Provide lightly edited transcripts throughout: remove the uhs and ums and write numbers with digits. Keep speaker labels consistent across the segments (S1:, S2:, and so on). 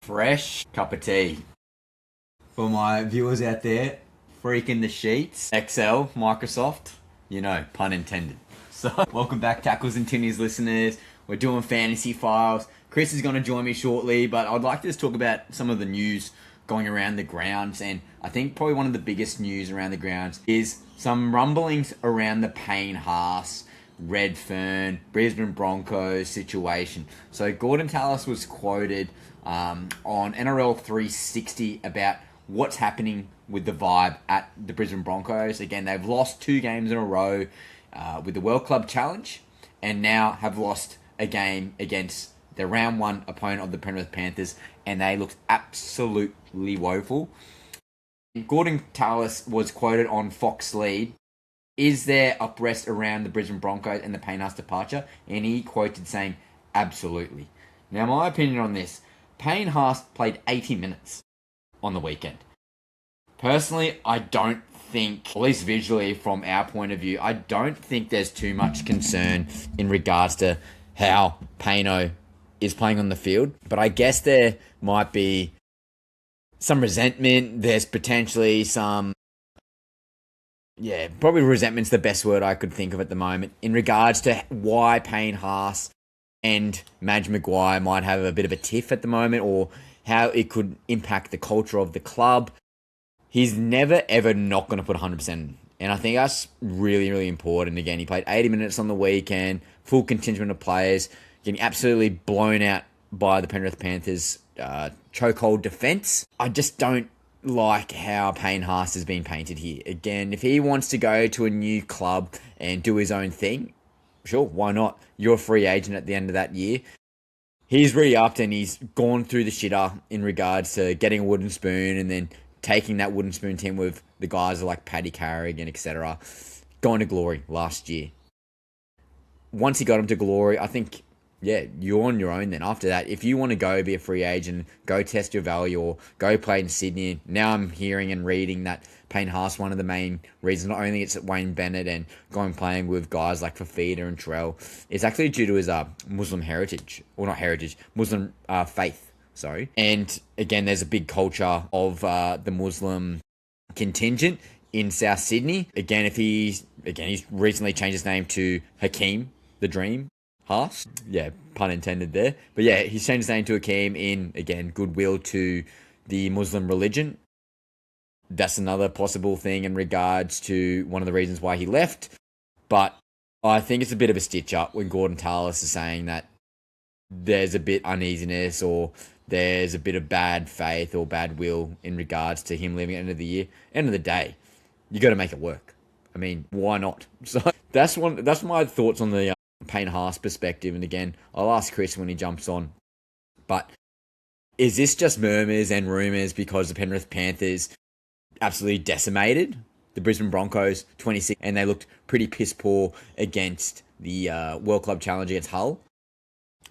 S1: Fresh cup of tea. For my viewers out there, freaking the sheets, Excel, Microsoft, pun intended. So, welcome back, Tackles Tinnies listeners. We're doing fantasy files. Chris is going to join me shortly, but I'd like to just talk about some of the news going around the grounds. And I think probably one of the biggest news around the grounds is some rumblings around the Payne Haas, Redfern, Brisbane Broncos situation. So Gordon Tallis was quoted on NRL 360 about what's happening with the vibe at the Brisbane Broncos. Again, they've lost 2 games in a row with the World Club Challenge, and now have lost a game against the round 1 opponent of the Penrith Panthers, and they looked absolutely woeful. Gordon Tallis was quoted on Fox Lead. Is there uprest around the Brisbane Broncos and the Payne Haas departure? And he quoted saying, absolutely. Now, my opinion on this, Payne Haas played 80 minutes on the weekend. Personally, I don't think, at least visually from our point of view, I don't think there's too much concern in regards to how Payno is playing on the field. But I guess there might be some resentment. There's potentially some, probably resentment's the best word I could think of at the moment in regards to why Payne Haas and Madge Maguire might have a bit of a tiff at the moment, or how it could impact the culture of the club. He's never, ever not going to put 100%. And I think that's really, really important. Again, he played 80 minutes on the weekend, full contingent of players, getting absolutely blown out by the Penrith Panthers' chokehold defence. I just don't like how Payne Haas has been painted here. Again, if he wants to go to a new club and do his own thing, sure, why not? You're a free agent at the end of that year. He's re-upped and he's gone through the shitter in regards to getting a wooden spoon and then taking that wooden spoon team with the guys like Paddy Carrigan, etc., going to glory last year. Once he got him to glory, I think, you're on your own then. After that, if you want to go be a free agent, go test your value or go play in Sydney. Now I'm hearing and reading that Payne Haas, one of the main reasons, not only it's at Wayne Bennett and going playing with guys like Fafita and Trindle, it's actually due to his Muslim heritage, or not heritage, Muslim faith. Sorry. And again, there's a big culture of the Muslim contingent in South Sydney. Again, he's recently changed his name to Hakeem the Dream Haas. Yeah, pun intended there. But yeah, he's changed his name to Hakeem in, again, goodwill to the Muslim religion. That's another possible thing in regards to one of the reasons why he left. But I think it's a bit of a stitch up when Gordon Tallis is saying that there's a bit uneasiness or there's a bit of bad faith or bad will in regards to him leaving at the end of the year. End of the day, you got to make it work. I mean, why not? So that's my thoughts on the Payne Haas perspective. And again, I'll ask Chris when he jumps on. But is this just murmurs and rumours because the Penrith Panthers absolutely decimated the Brisbane Broncos 26 and they looked pretty piss poor against the World Club Challenge against Hull?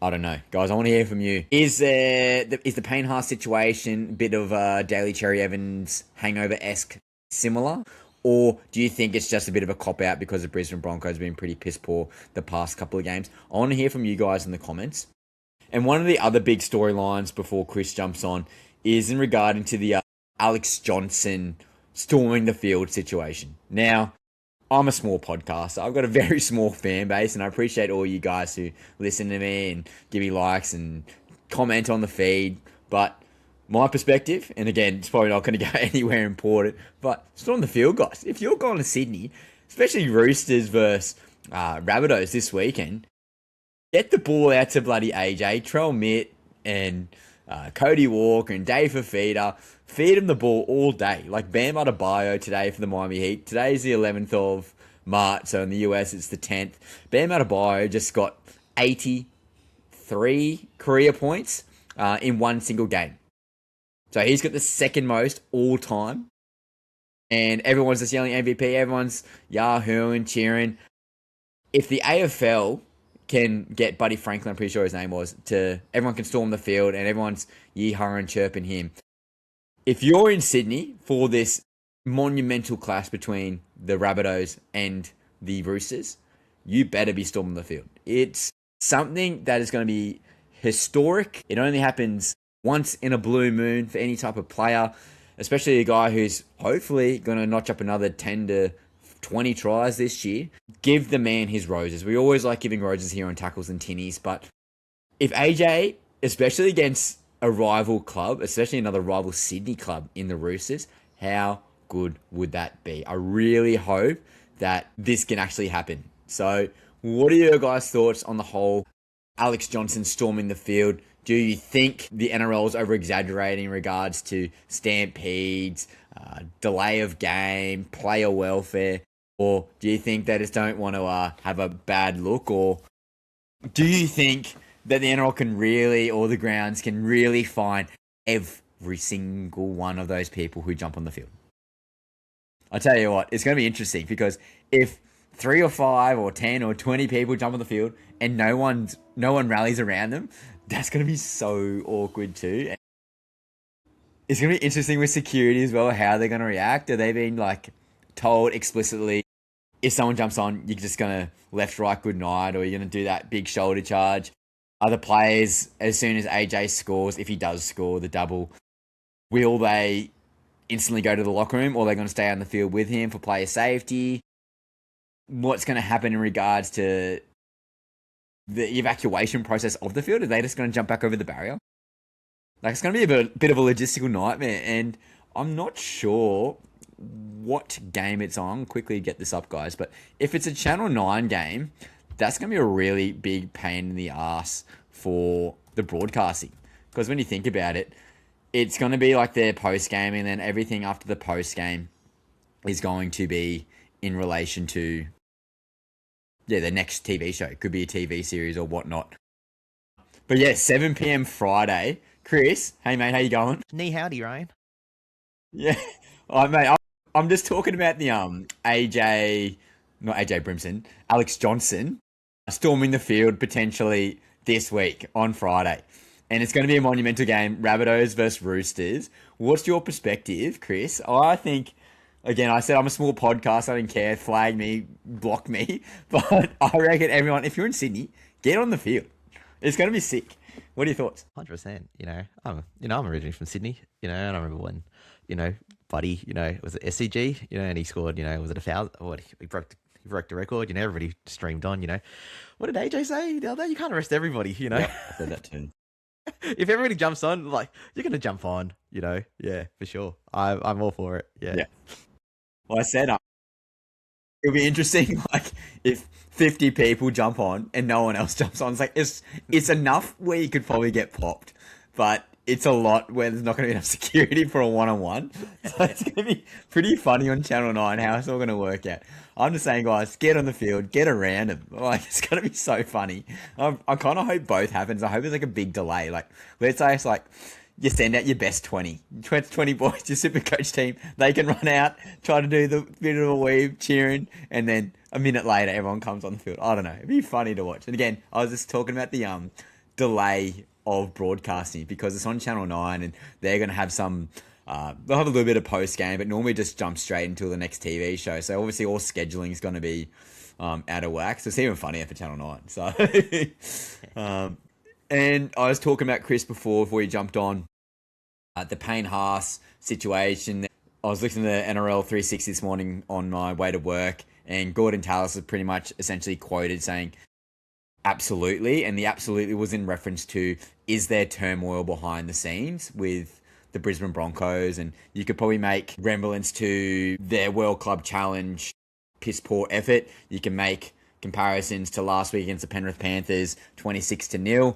S1: I don't know. Guys, I want to hear from you. Is the Payne Haas situation a bit of a Daly Cherry Evans hangover-esque similar? Or do you think it's just a bit of a cop-out because the Brisbane Broncos have been pretty piss poor the past couple of games? I want to hear from you guys in the comments. And one of the other big storylines before Chris jumps on is in regard to the Alex Johnston storming the field situation. Now, I'm a small podcaster. I've got a very small fan base, and I appreciate all you guys who listen to me and give me likes and comment on the feed. But my perspective, and again, it's probably not going to go anywhere important, but storm the field, guys. If you're going to Sydney, especially Roosters versus Rabbitohs this weekend, get the ball out to bloody AJ, Trell Mitt, and Cody Walker and Dave Fafita. Feed him the ball all day. Like Bam Adebayo today for the Miami Heat. Today's the 11th of March, so in the US it's the 10th. Bam Adebayo just got 83 career points in one single game. So he's got the second most all time. And everyone's just yelling MVP. Everyone's yahooing, cheering. If the AFL can get Buddy Franklin, I'm pretty sure his name was, to everyone can storm the field and everyone's yee-haw and chirping him. If you're in Sydney for this monumental clash between the Rabbitohs and the Roosters, you better be storming the field. It's something that is going to be historic. It only happens once in a blue moon for any type of player, especially a guy who's hopefully going to notch up another 10 to 20 tries this year. Give the man his roses. We always like giving roses here on Tackles and Tinnies, but if AJ, especially against a rival club, especially another rival Sydney club in the Roosters, how good would that be? I really hope that this can actually happen. So, what are your guys' thoughts on the whole Alex Johnston storming the field? Do you think the NRL is over-exaggerating in regards to stampedes, delay of game, player welfare? Or do you think they just don't want to have a bad look? Or do you think that the NRL can really, or the grounds can really find every single one of those people who jump on the field? I tell you what, it's going to be interesting because if 3 or 5 or 10 or 20 people jump on the field and no one rallies around them, that's going to be so awkward too. It's going to be interesting with security as well, how they're going to react. Are they being told explicitly, if someone jumps on, you're just going to left, right, good night, or you're going to do that big shoulder charge? Other players, as soon as AJ scores, if he does score the double, will they instantly go to the locker room, or are they going to stay on the field with him for player safety? What's going to happen in regards to the evacuation process of the field? Are they just going to jump back over the barrier? It's going to be a bit of a logistical nightmare, and I'm not sure what game it's on. Quickly get this up, guys. But if it's a Channel 9 game, that's going to be a really big pain in the ass for the broadcasting. Because when you think about it, it's going to be like their post-game, and then everything after the post-game is going to be in relation to the next TV show. It could be a TV series or whatnot. But yeah, 7 p.m. Friday. Chris, hey mate, how you going?
S2: Knee howdy, Ryan.
S1: Yeah. Oh, mate, I'm just talking about the not AJ Brimson, Alex Johnston storming the field potentially this week on Friday. And it's going to be a monumental game, Rabbitohs versus Roosters. What's your perspective, Chris? I think, again, I said I'm a small podcast. I don't care. Flag me, block me. But I reckon everyone, if you're in Sydney, get on the field. It's going to be sick. What are your thoughts?
S2: 100%. I'm originally from Sydney. And I remember when, Buddy, was it SCG? And he scored. Was it 1,000? What he broke the record. Everybody streamed on. What did AJ say the other day? You can't arrest everybody.
S1: Yep, I said that too.
S2: If everybody jumps on, you're gonna jump on. Yeah, for sure. I'm all for it. Yeah.
S1: Well, I said it'll be interesting. If 50 people jump on and no one else jumps on, it's enough where you could probably get popped, but it's a lot where there's not going to be enough security for a one-on-one. So it's going to be pretty funny on Channel 9 how it's all going to work out. I'm just saying, guys, get on the field, get around them. It's going to be so funny. I kind of hope both happens. I hope there's a big delay. Let's say it's you send out your best 20 boys, your SuperCoach team. They can run out, try to do the bit of a weave, cheering, and then a minute later, everyone comes on the field. I don't know. It'd be funny to watch. And again, I was just talking about the delay of broadcasting because it's on Channel 9 and they're going to have some... they'll have a little bit of post-game, but normally just jump straight into the next TV show. So obviously all scheduling is going to be out of whack. So it's even funnier for Channel 9. So, and I was talking about Chris before you jumped on the Payne Haas situation. I was listening to NRL 360 this morning on my way to work, and Gordon Tallis was pretty much essentially quoted saying, absolutely, and the absolutely was in reference to, is there turmoil behind the scenes with the Brisbane Broncos? And you could probably make resemblance to their World Club Challenge piss poor effort. You can make comparisons to last week against the Penrith Panthers 26-0.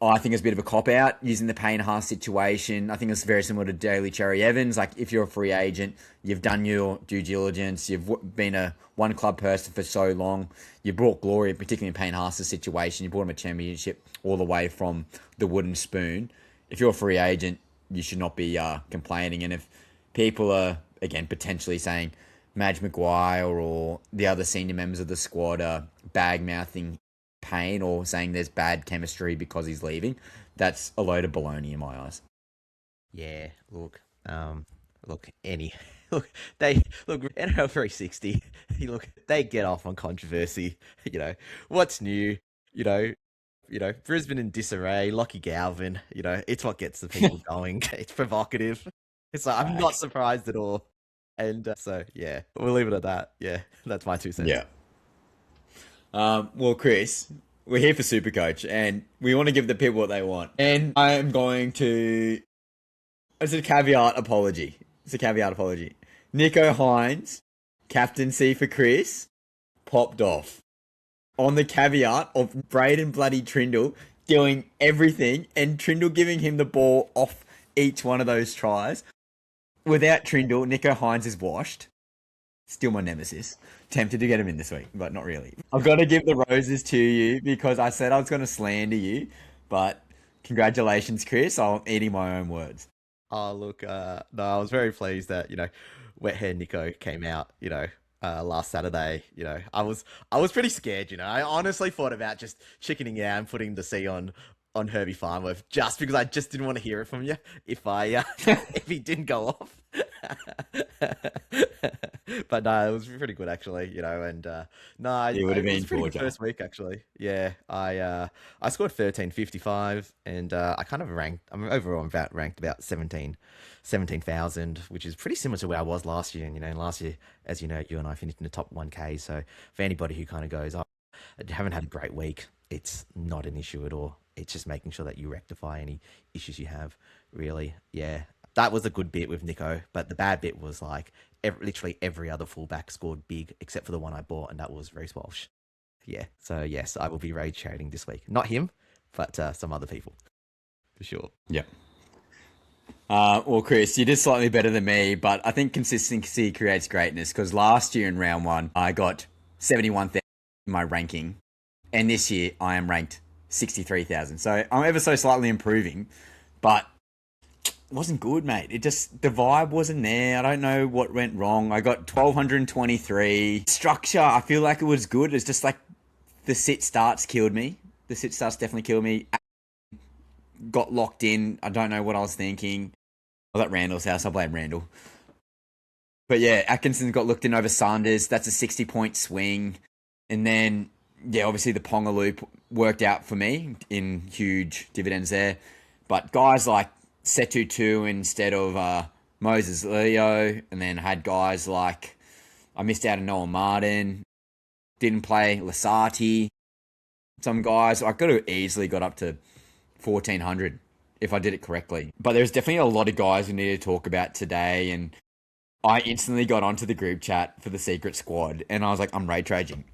S1: I think it's a bit of a cop-out using the Payne Haas situation. I think it's very similar to Daly Cherry Evans. If you're a free agent, you've done your due diligence, you've been a one-club person for so long, you brought glory, particularly in Payne Haas' situation. You brought him a championship all the way from the wooden spoon. If you're a free agent, you should not be complaining. And if people are, again, potentially saying Madge Maguire or the other senior members of the squad are bag-mouthing Payne or saying there's bad chemistry because he's leaving, that's a load of baloney in my eyes.
S2: Yeah, look, NRL 360, they get off on controversy. What's new? Brisbane in disarray, Lockie Galvin, it's what gets the people going. It's provocative. It's like, I'm not surprised at all. And so, yeah, we'll leave it at that. Yeah, that's my 2 cents.
S1: Yeah. Well, Chris, we're here for SuperCoach, and we want to give the people what they want. And I am going to... It's a caveat apology. Nicho Hynes, captaincy for Chris, popped off. On the caveat of Brayden bloody Trindle doing everything and Trindle giving him the ball off each one of those tries. Without Trindle, Nicho Hynes is washed. Still my nemesis. Tempted to get him in this week, but not really. I've got to give the roses to you because I said I was going to slander you, but congratulations, Chris. I'm eating my own words.
S2: Oh, look, no, I was very pleased that, Wet Hair Nico came out, last Saturday. I was pretty scared, I honestly thought about just chickening out and putting the C on Herbie Farnworth just because I just didn't want to hear it from you if if he didn't go off. But no, it was pretty good actually, and no,
S1: it would have been
S2: pretty good first week actually. Yeah, I scored 1355, and I kind of overall ranked about 17,000, which is pretty similar to where I was last year. And last year, as you know, you and I finished in the top 1K. So for anybody who kind of goes, I haven't had a great week, it's not an issue at all. It's just making sure that you rectify any issues you have. Really, yeah. That was a good bit with Nico, but the bad bit was like literally every other fullback scored big except for the one I bought, and that was Reece Walsh. Yeah, so yes, I will be rage trading this week. Not him, but some other people, for sure.
S1: Yeah. Well, Chris, you did slightly better than me, but I think consistency creates greatness because last year in round 1, I got 71,000 in my ranking, and this year I am ranked 63,000. So I'm ever so slightly improving, but it wasn't good, mate. The vibe wasn't there. I don't know what went wrong. I got 1,223. Structure, I feel like it was good. It's just like the sit starts killed me. The sit starts definitely killed me. Got locked in. I don't know what I was thinking. I was at Randall's house. I blame Randall. But yeah, Atkinson got looked in over Sanders. That's a 60-point swing. And then, yeah, obviously the Ponga loop worked out for me in huge dividends there. But guys like Setu 2 instead of Moses Leo, and then had guys like, I missed out on Noah Martin, didn't play Lasati. Some guys, I could have easily got up to 1,400 if I did it correctly. But there's definitely a lot of guys we need to talk about today, and I instantly got onto the group chat for the secret squad, and I was like, I'm raid trading.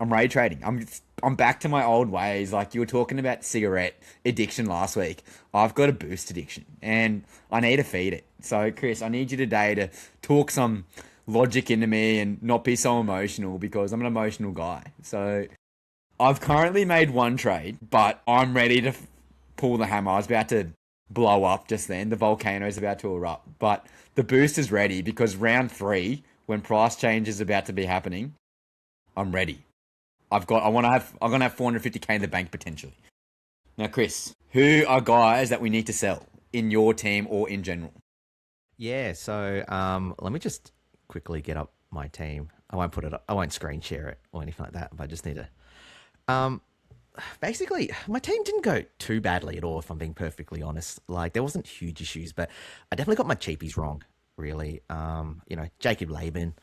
S1: I'm back to my old ways. Like you were talking about cigarette addiction last week. I've got a boost addiction, and I need to feed it. So, Chris, I need you today to talk some logic into me and not be so emotional because I'm an emotional guy. So, I've currently made one trade, but I'm ready to pull the hammer. I was about to blow up just then. The volcano's about to erupt, but the boost is ready because round 3, when price change is about to be happening, I'm ready. I'm gonna have 450k in the bank potentially. Now, Chris, who are guys that we need to sell in your team or in general?
S2: Yeah, so let me just quickly get up my team. I won't screen share it or anything like that, but I just need to. Basically, my team didn't go too badly at all, if I'm being perfectly honest. Like, there wasn't huge issues, but I definitely got my cheapies wrong, really. Jacob Laban,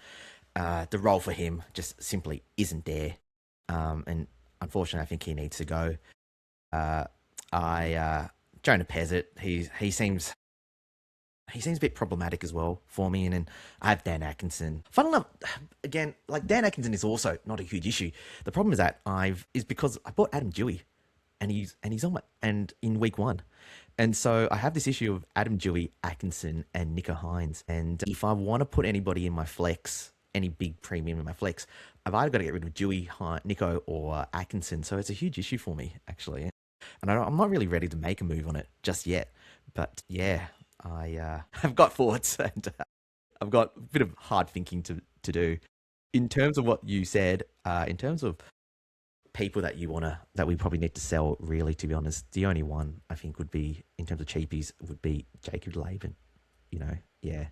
S2: the role for him just simply isn't there. And unfortunately, I think he needs to go. Jonah Pezzet, he seems a bit problematic as well for me. And then I have Dan Atkinson. Fun enough, again, like Dan Atkinson is also not a huge issue. The problem is that is because I bought Adam Dewey, and he's in week 1. And so I have this issue of Adam Dewey, Atkinson, and Nicho Hynes. And if I want to put anybody in my flex, any big premium in my flex, I've either got to get rid of Dewey, Nicho, or Atkinson. So it's a huge issue for me, actually. And I'm not really ready to make a move on it just yet. But yeah, I've got thoughts, and I've got a bit of hard thinking to do. In terms of what you said, in terms of people that we probably need to sell, really, to be honest, the only one I think would be, in terms of cheapies, would be Jacob Laban. Yeah.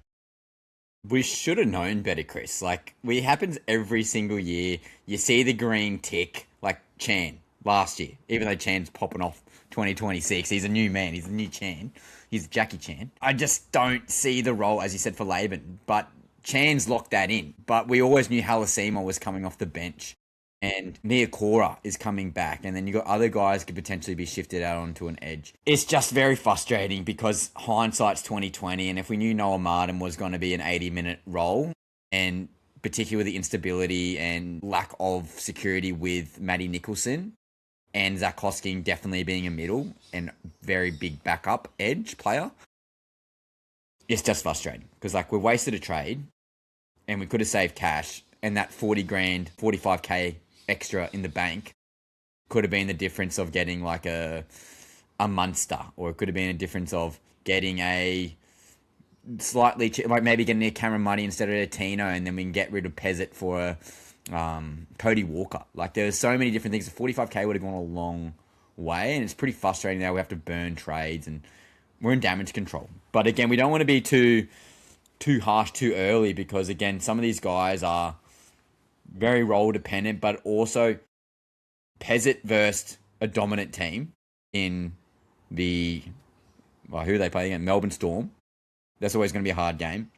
S1: We should have known better, Chris. Like, it happens every single year. You see the green tick, like Chan. last year, even though Chan's popping off 2026. He's a new man. He's a new Chan. He's Jackie Chan. I just don't see the role, as you said, for Laban. But Chan's locked that in. But we always knew Halasima was coming off the bench. And Niokora is coming back. And then you got other guys could potentially be shifted out onto an edge. It's just very frustrating because hindsight's 2020. And if we knew Noah Martin was going to be an 80-minute role, and particularly with the instability and lack of security with Matty Nicholson, and Zach Hosking definitely being a middle and very big backup edge player, it's just frustrating because like we wasted a trade and we could have saved cash, and that 40 grand, 45k extra in the bank could have been the difference of getting like a Munster, or it could have been a difference of getting a slightly like maybe getting a Cameron Muddy instead of a Tino, and then we can get rid of Pezzet for a Cody Walker. Like there's so many different things. The 45k would have gone a long way, and it's pretty frustrating now we have to burn trades and we're in damage control. But again, we don't want to be too harsh too early, because again, some of these guys are very role dependent, but also Pezzet versus a dominant team in the who they play again, Melbourne Storm. That's always going to be a hard game.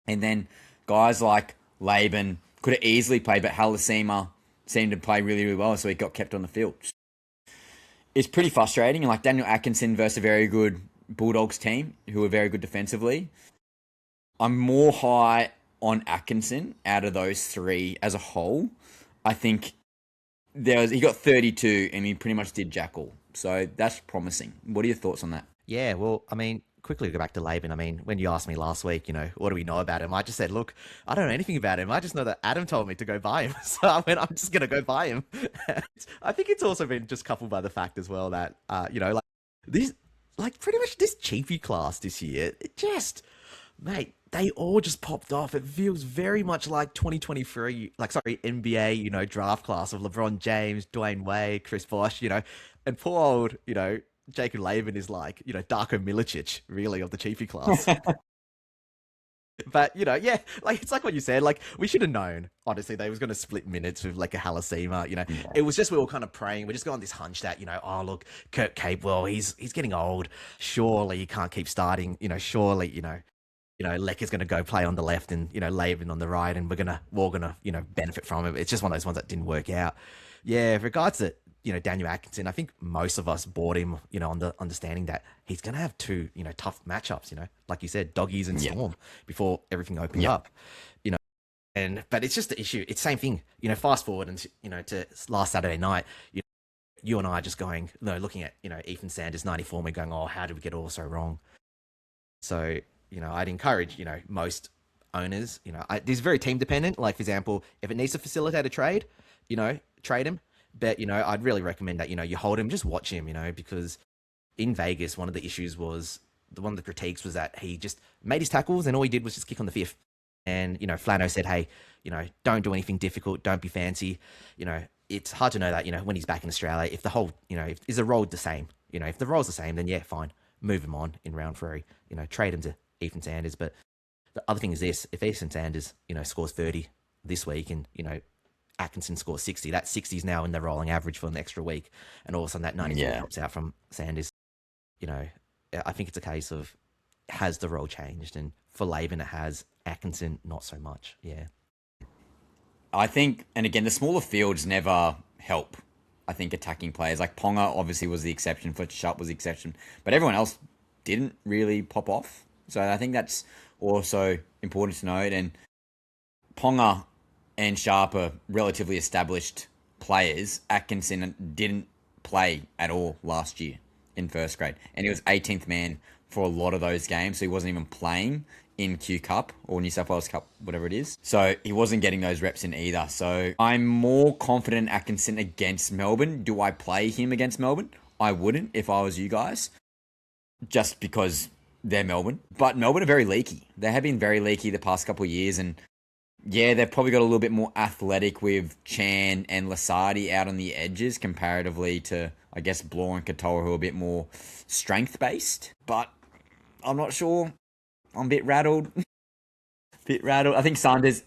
S1: And then guys like Laban could have easily played, but Halasima seemed to play really, really well, so he got kept on the field. It's pretty frustrating. And like Daniel Atkinson versus a very good Bulldogs team who are very good defensively. I'm more high on Atkinson out of those three as a whole. I think he got 32 and he pretty much did jack all. So that's promising. What are your thoughts on that?
S2: Yeah, well, I mean, quickly to go back to Laban. I mean, when you asked me last week, what do we know about him? I just said, look, I don't know anything about him. I just know that Adam told me to go buy him. So I went, I'm just going to go buy him. I think it's also been just coupled by the fact as well that, like this, like pretty much this Cheapie class this year, it just, mate, they all just popped off. It feels very much like 2023, NBA, draft class of LeBron James, Dwayne Wade, Chris Bosh, and poor old, Jacob Laban is like, Darko Milicic, really, of the Cheapie class. But, yeah, like, it's like what you said, like, we should have known, honestly, they was going to split minutes with, like, a Halasima, Yeah. It was just, we were kind of praying, we just got on this hunch that, oh, look, Kurt Capewell, he's getting old. Surely he can't keep starting, surely, Leck is going to go play on the left and, Laban on the right, and we're all going to, benefit from it. It's just one of those ones that didn't work out. Yeah, with regards to, Daniel Atkinson, I think most of us bought him, on the understanding that he's going to have two, tough matchups, like you said, Doggies and Storm before everything opens up, but it's just the issue. It's the same thing, fast forward and, to last Saturday night, you and I just going, looking at, Ethan Sanders 94, and we're going, oh, how did we get all so wrong? So, I'd encourage, most owners, this is very team dependent. Like, for example, if it needs to facilitate a trade, trade him. But, I'd really recommend that, you hold him, just watch him, because in Vegas, one of the issues was, one of the critiques was that he just made his tackles and all he did was just kick on the fifth. And, Flano said, hey, don't do anything difficult. Don't be fancy. It's hard to know that, when he's back in Australia, if the whole, is the role the same? If the role's the same, then yeah, fine. Move him on in round 3, trade him to Ethan Sanders. But the other thing is this, if Ethan Sanders, scores 30 this week and, Atkinson scores 60, that 60 is now in the rolling average for an extra week. And all of a sudden that 94 drops out from Sanders. I think it's a case of, has the role changed? And for Laban, it has. Atkinson, not so much. Yeah.
S1: I think, and again, the smaller fields never help, I think, attacking players. Like Ponga obviously was the exception, Fletcher Sharp was the exception, but everyone else didn't really pop off. So I think that's also important to note. And Ponga and Sharp are relatively established players. Atkinson didn't play at all last year in first grade, and he was 18th man for a lot of those games, so he wasn't even playing in Q Cup or New South Wales Cup, whatever it is. So he wasn't getting those reps in either. So I'm more confident in Atkinson against Melbourne. Do I play him against Melbourne? I wouldn't if I was you guys, just because they're Melbourne. But Melbourne are very leaky. They have been very leaky the past couple of years, and yeah, they've probably got a little bit more athletic with Chan and Lasardi out on the edges comparatively to, I guess, Bloor and Katoa, who are a bit more strength-based. But I'm not sure. I'm a bit rattled. I think Sanders,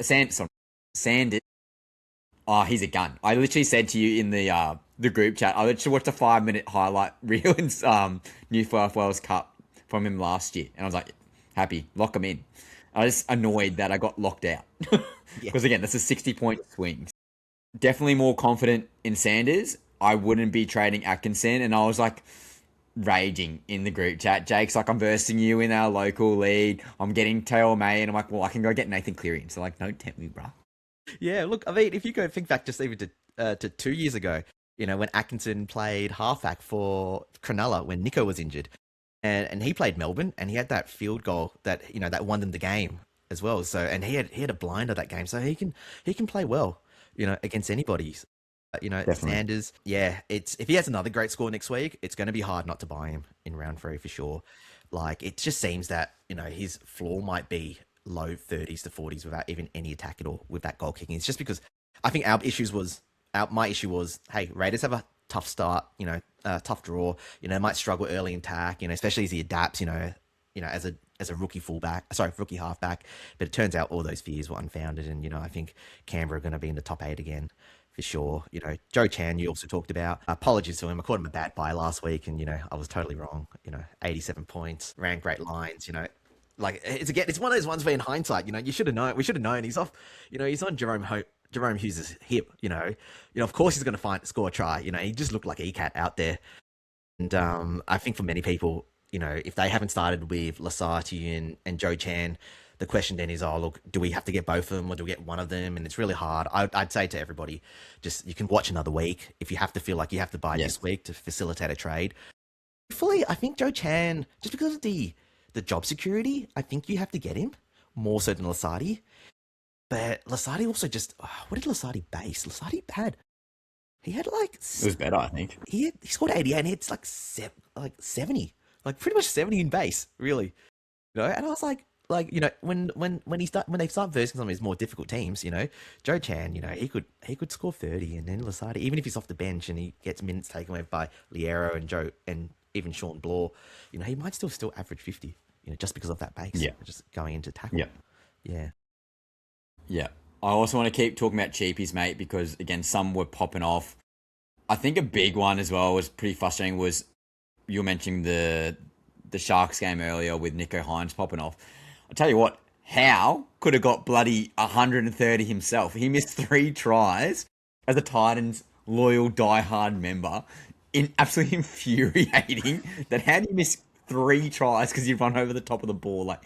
S1: Oh, he's a gun. I literally said to you in the group chat, I literally watched a 5-minute highlight reel in New South Wales Cup from him last year, and I was like, happy, lock him in. I was annoyed that I got locked out
S2: Yeah.
S1: because again, that's a 60-point swing. Definitely more confident in Sanders. I wouldn't be trading Atkinson, and I was like raging in the group chat. Jake's like, I'm versing you in our local league. I'm getting Teo May, and I'm like, well, I can go get Nathan Cleary. So like, don't tempt me, bruh.
S2: Yeah, look, I mean, if you go think back just even to 2 years ago, when Atkinson played halfback for Cronulla when Nico was injured, and he played Melbourne, and he had that field goal that that won them the game as well. So, and he had a blinder that game, so he can play well, against anybody.
S1: Definitely.
S2: Sanders, yeah, if he has another great score next week, it's going to be hard not to buy him in round 3 for sure. Like, it just seems that his floor might be low 30s to 40s without even any attack at all with that goal kicking. It's just because I think my issue was, hey, Raiders have a tough start, tough draw, might struggle early in attack, especially as he adapts, as a rookie halfback. But it turns out all those fears were unfounded, and I think Canberra are going to be in the top 8 again for sure. Joe Chan, you also talked about. Apologies to him. I called him a bad buy last week, and I was totally wrong. 87 points, ran great lines. Like, it's one of those ones where in hindsight, you should have known. We should have known he's off. He's on Jerome Hughes' hip. Of course he's going to score a try. He just looked like ECAT out there. And I think for many people, if they haven't started with Lasati and Joe Chan, the question then is, oh, look, do we have to get both of them or do we get one of them? And it's really hard. I'd say to everybody, just you can watch another week. If you have to feel like you have to buy this week to facilitate a trade. Fully, I think Joe Chan, just because of the job security, I think you have to get him more so than Lasati. But Lasati also just, what did Lasati base? Lasati he had like...
S1: It was better, I think.
S2: He scored 88 and it's like 70. Like pretty much 70 in base, really. And I was like, when they start versing some of his more difficult teams, Joe Chan, he could score 30, and then Lasati, even if he's off the bench and he gets minutes taken away by Liero and Joe and even Sean Bloor, he might still average 50, just because of that base.
S1: Yeah.
S2: Just going into tackle.
S1: Yeah.
S2: Yeah.
S1: Yeah. I also want to keep talking about cheapies, mate, because again, some were popping off. I think a big one as well was pretty frustrating was you were mentioning the Sharks game earlier with Nico Hines popping off. I'll tell you what, Howe could have got bloody 130 himself. He missed 3 tries as a Titans loyal diehard member. Absolutely infuriating that how do you miss 3 tries because you run over the top of the ball? Like,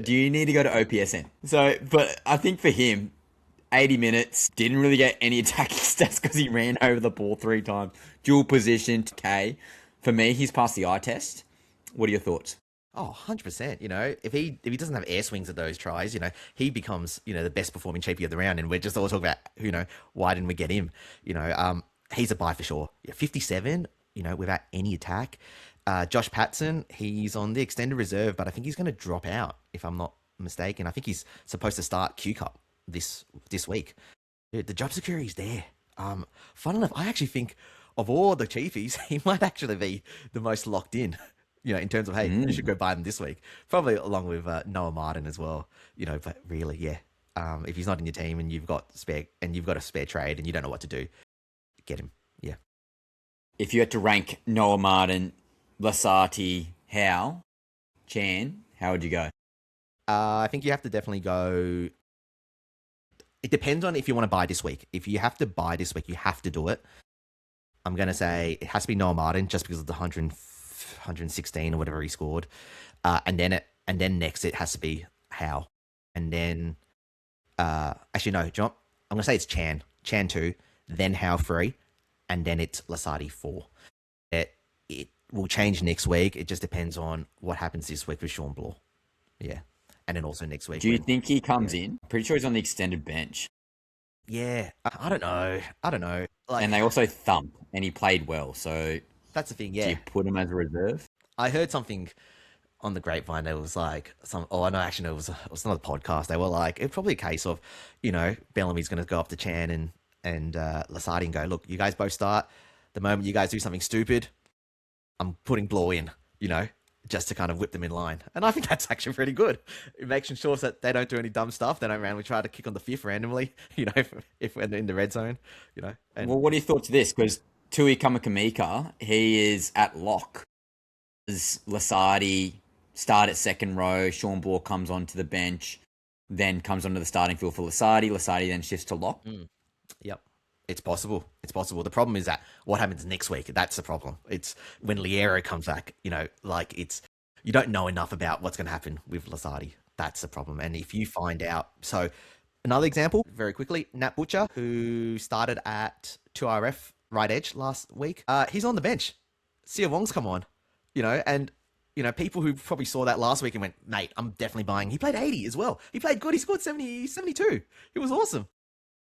S1: do you need to go to OPSN? So, but I think for him, 80 minutes, didn't really get any attacking stats because he ran over the ball 3 times. Dual position to K. For me, he's passed the eye test. What are your thoughts?
S2: Oh, 100%. If he doesn't have air swings at those tries, he becomes, the best performing cheapie of the round. And we're just all talking about, why didn't we get him? He's a buy for sure. 57, without any attack. Josh Patson, he's on the extended reserve, but I think he's going to drop out, if I'm not mistaken. I think he's supposed to start Q Cup this week. Dude, the job security is there. Fun enough, I actually think of all the cheapies, he might actually be the most locked in. In terms of, hey, you should go buy them this week. Probably along with Noah Martin as well. But really, yeah. If he's not in your team and you've got a spare trade and you don't know what to do, get him. Yeah.
S1: If you had to rank Noah Martin, Lasati, Howe, Chan, how would you go?
S2: I think you have to definitely go... It depends on if you want to buy this week. If you have to buy this week, you have to do it. I'm going to say it has to be Noah Martin just because of the 116 or whatever he scored. And then next it has to be Howe. And then... actually, no, John, I'm going to say it's Chan 2, then Howe 3, and then it's Lasati 4. It will change next week. It just depends on what happens this week with Sean Bloor. Yeah. And then also next week.
S1: Do you think he comes in? Pretty sure he's on the extended bench.
S2: Yeah. I don't know.
S1: And they also thump, and he played well. So
S2: that's the thing, yeah.
S1: Do you put him as a reserve?
S2: I heard something on the grapevine. There was like it was another podcast. They were like, it's probably a case of, Bellamy's going to go up to Chan and Lasati and go, look, you guys both start. The moment you guys do something stupid, I'm putting Bloor in, just to kind of whip them in line. And I think that's actually pretty good. It makes sure that they don't do any dumb stuff. They don't randomly try to kick on the fifth randomly, if we're in the red zone, And
S1: Well, what are your thoughts of this? Because Tui Kamakamika, he is at lock. As Lasardi start at second row, Sean Bloor comes onto the bench, then comes onto the starting field for Lasardi. Lasardi then shifts to lock.
S2: Yep. It's possible. It's possible. The problem is that what happens next week? That's the problem. It's when Liero comes back, you don't know enough about what's going to happen with Lasardi. That's the problem. And if you find out, so another example, very quickly, Nat Butcher, who started at 2RF right edge last week, he's on the bench. Sia Wong's come on, and people who probably saw that last week and went, mate, I'm definitely buying. He played 80 as well. He played good. He scored 70, 72. It was awesome.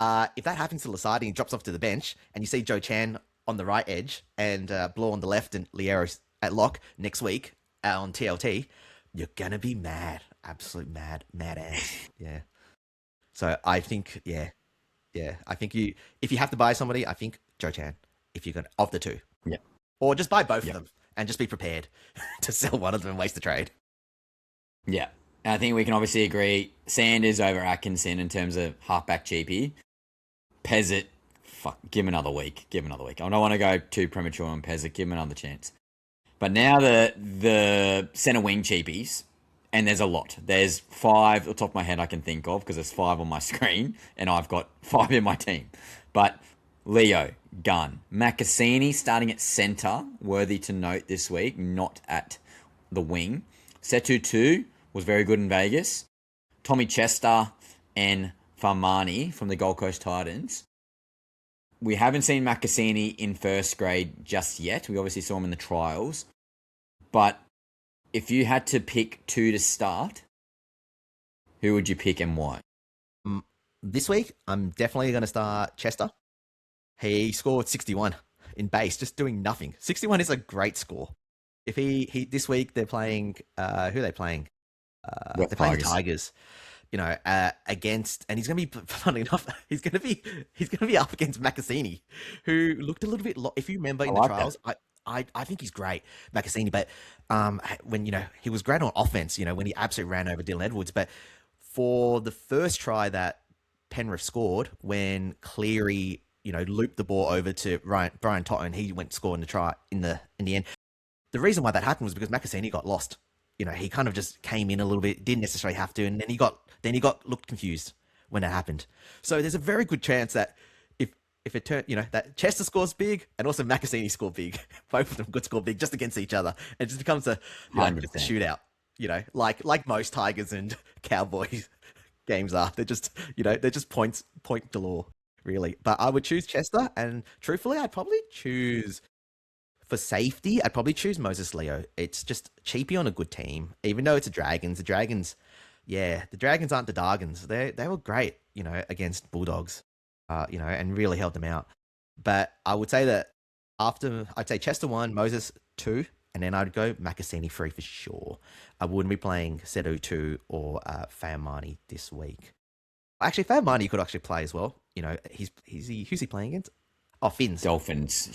S2: If that happens to Lasardi and drops off to the bench, and you see Joe Chan on the right edge and Bloor on the left and Liero at lock next week on TLT, you're going to be mad. Absolute mad ass. Yeah. So I think, yeah. I think if you have to buy somebody, I think Joe Chan, if you're going to, of the two.
S1: Yeah.
S2: Or just buy both of them and just be prepared to sell one of them and waste the trade.
S1: Yeah. And I think we can obviously agree Sanders over Atkinson in terms of halfback cheapie. Pezzet, give him another week. I don't want to go too premature on Pezzet. Give him another chance. But now the centre wing cheapies, and there's a lot. There's 5 off the top of my head I can think of because there's 5 on my screen, and I've got 5 in my team. But Leo, Gunn, Makasini starting at centre, worthy to note this week, not at the wing. Setu 2 was very good in Vegas. Tommy Chester and Farmani from the Gold Coast Titans. We haven't seen Makasini in first grade just yet. We obviously saw him in the trials. But if you had to pick 2 to start, who would you pick and why?
S2: This week, I'm definitely going to start Chester. He scored 61 in base, just doing nothing. 61 is a great score. If he this week they're playing, who are they playing? They're playing Tigers. Against, and he's going to be, funny enough, he's going to be up against Makasini, who looked a little bit, if you remember in the trials, I think he's great, Makasini, but when, he was great on offense, when he absolutely ran over Dylan Edwards, but for the first try that Penrith scored, when Cleary, looped the ball over to Brian Totten, he went scoring the try in the end. The reason why that happened was because Makasini got lost. He kind of just came in a little bit, didn't necessarily have to, and then he looked confused when it happened. So there's a very good chance that if it turned, that Chester scores big and also Makasini score big, both of them could score big just against each other. It just becomes a shootout. Like most Tigers and Cowboys games are. They're just point galore, really. But I would choose Chester, and truthfully, I'd probably choose. For safety, I'd probably choose Moses Leo. It's just Cheapie on a good team. Even though it's the Dragons aren't the Dargans. They were great, against Bulldogs, and really helped them out. But I would say that I'd say Chester 1, Moses 2, and then I'd go Makasini 3 for sure. I wouldn't be playing Sedu 2 or Famani this week. Actually, Famani could actually play as well. Who's he playing against? Oh, Finns.
S1: Dolphins.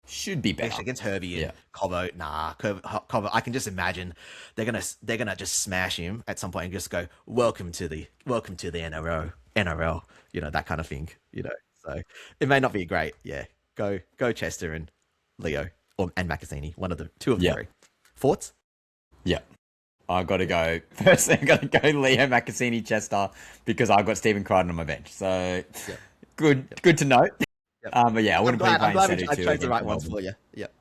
S1: Should be better
S2: against Herbie and Cobbo. Cobbo. I can just imagine they're gonna just smash him at some point and just go, welcome to the NRL, that kind of thing. So it may not be great. Yeah, go Chester and Leo and Makasini. One of the two of the 3. Thoughts?
S1: Yeah, I got to go. First, I got to go Leo, Makasini, Chester because I've got Stephen Crichton on my bench. So good to note. But yeah, I wouldn't be playing Sedu 2.
S2: I chose the right ones for you. Yep.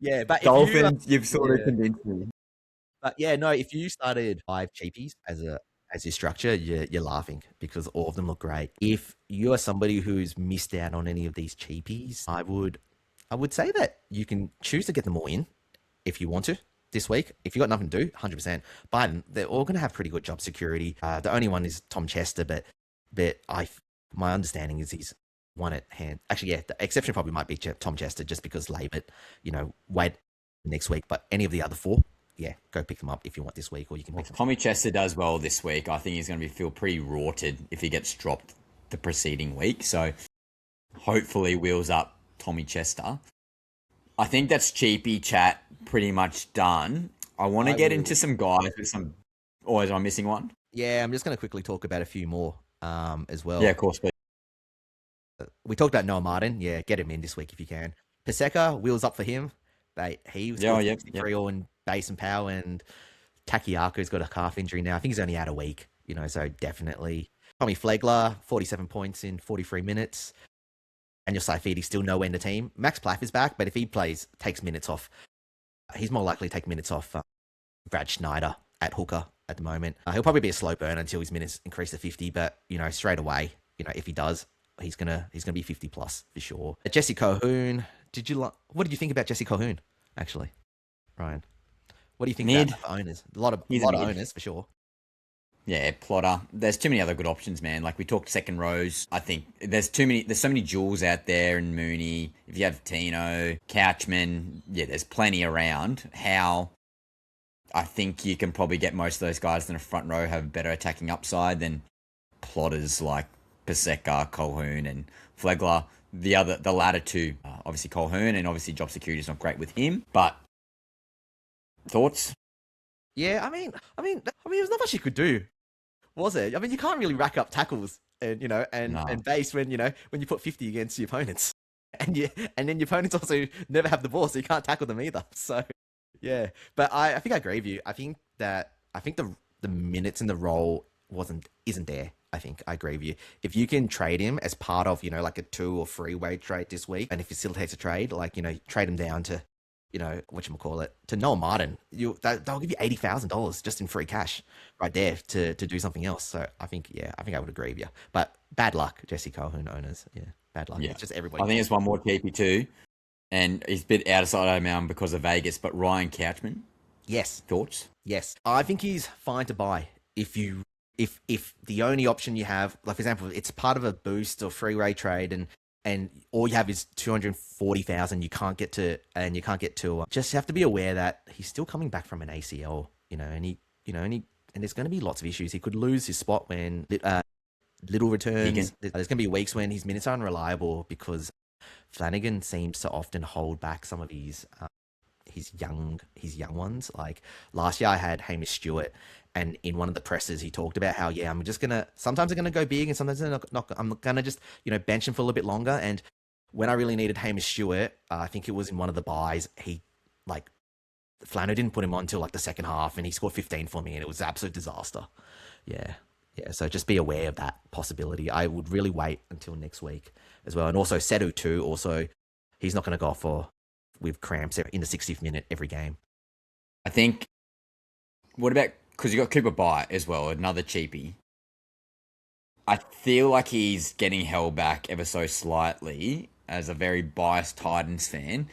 S2: Yeah, but
S1: Dolphins, you've sort of convinced me.
S2: But yeah, no, if you started 5 cheapies as your structure, you're laughing because all of them look great. If you are somebody who's missed out on any of these cheapies, I would say that you can choose to get them all in if you want to this week. If you got nothing to do, 100%. Buy them. They're all going to have pretty good job security. The only one is Tom Chester, but my understanding is he's one at hand. Actually, yeah, the exception probably might be Tom Chester just because Labert, wait next week. But any of the other 4, yeah, go pick them up if you want this week, or you can pick them up.
S1: Tommy Chester does well this week. I think he's going to feel pretty rorted if he gets dropped the preceding week. So hopefully wheels up Tommy Chester. I think that's Cheapie chat pretty much done. I want to get into some guys with some. Or is I missing one?
S2: Yeah, I'm just going to quickly talk about a few more as well.
S1: Yeah, of course. Please.
S2: We talked about Noah Martin. Yeah, get him in this week if you can. Paseka, wheels up for him. He was 63 all in base and power, and Takiako's got a calf injury now. I think he's only out a week, so definitely. Tommy Flegler, 47 points in 43 minutes. Daniel Saifiti's still nowhere in the team. Max Plaff is back, but if he takes minutes off, he's more likely to take minutes off Brad Schneider at hooker at the moment. He'll probably be a slow burn until his minutes increase to 50, but, straight away, if he does, he's gonna be 50 plus for sure. Jesse Colquhoun, what did you think about Jesse Colquhoun, actually, Ryan? What do you think about owners? A lot of owners for sure.
S1: Yeah, plotter. There's too many other good options, man. Like we talked second rows. I think there's so many jewels out there in Mooney. If you have Tino, Couchman, there's plenty around. How I think you can probably get most of those guys in the front row have better attacking upside than plotters like Paseka, Colquhoun, and Flegler. The latter two, obviously Colquhoun, and obviously job security is not great with him. But thoughts?
S2: Yeah, I mean, there's not much you could do, was it? I mean, you can't really rack up tackles and and base when you put 50 against your opponents, and then your opponents also never have the ball, so you can't tackle them either. So yeah, but I think I agree with you. I think the minutes in the role isn't there. I think I agree with you. If you can trade him as part of like a 2 or 3 way trade this week, and if it facilitates a trade, like trade him down to to Noah Martin, they'll give you $80,000 just in free cash right there to do something else. So I think I would agree with you. But bad luck, Jesse Colquhoun owners. Yeah, bad luck. Yeah. It's just everybody.
S1: I think it's one more TP too, and he's a bit outside of mound because of Vegas. But Ryan Couchman,
S2: yes,
S1: thoughts?
S2: Yes, I think he's fine to buy if the only option you have, like for example, it's part of a boost or free way trade, and all you have is 240,000. You can't get to. Just have to be aware that he's still coming back from an ACL. And there's going to be lots of issues. He could lose his spot when Little returns. There's going to be weeks when his minutes are unreliable because Flanagan seems to often hold back some of his young ones. Like last year, I had Hamish Stewart, and in one of the presses, he talked about how sometimes I'm gonna go big, and sometimes I'm gonna just bench him for a little bit longer. And when I really needed Hamish Stewart, I think it was in one of the buys, Flano didn't put him on until the second half, and he scored 15 for me, and it was an absolute disaster. Yeah. So just be aware of that possibility. I would really wait until next week as well. And also Sedu too. Also, he's not going to go off with cramps in the 60th minute every game.
S1: I think. What about because you got Cooper Bye as well, another cheapie. I feel like he's getting held back ever so slightly as a very biased Titans fan.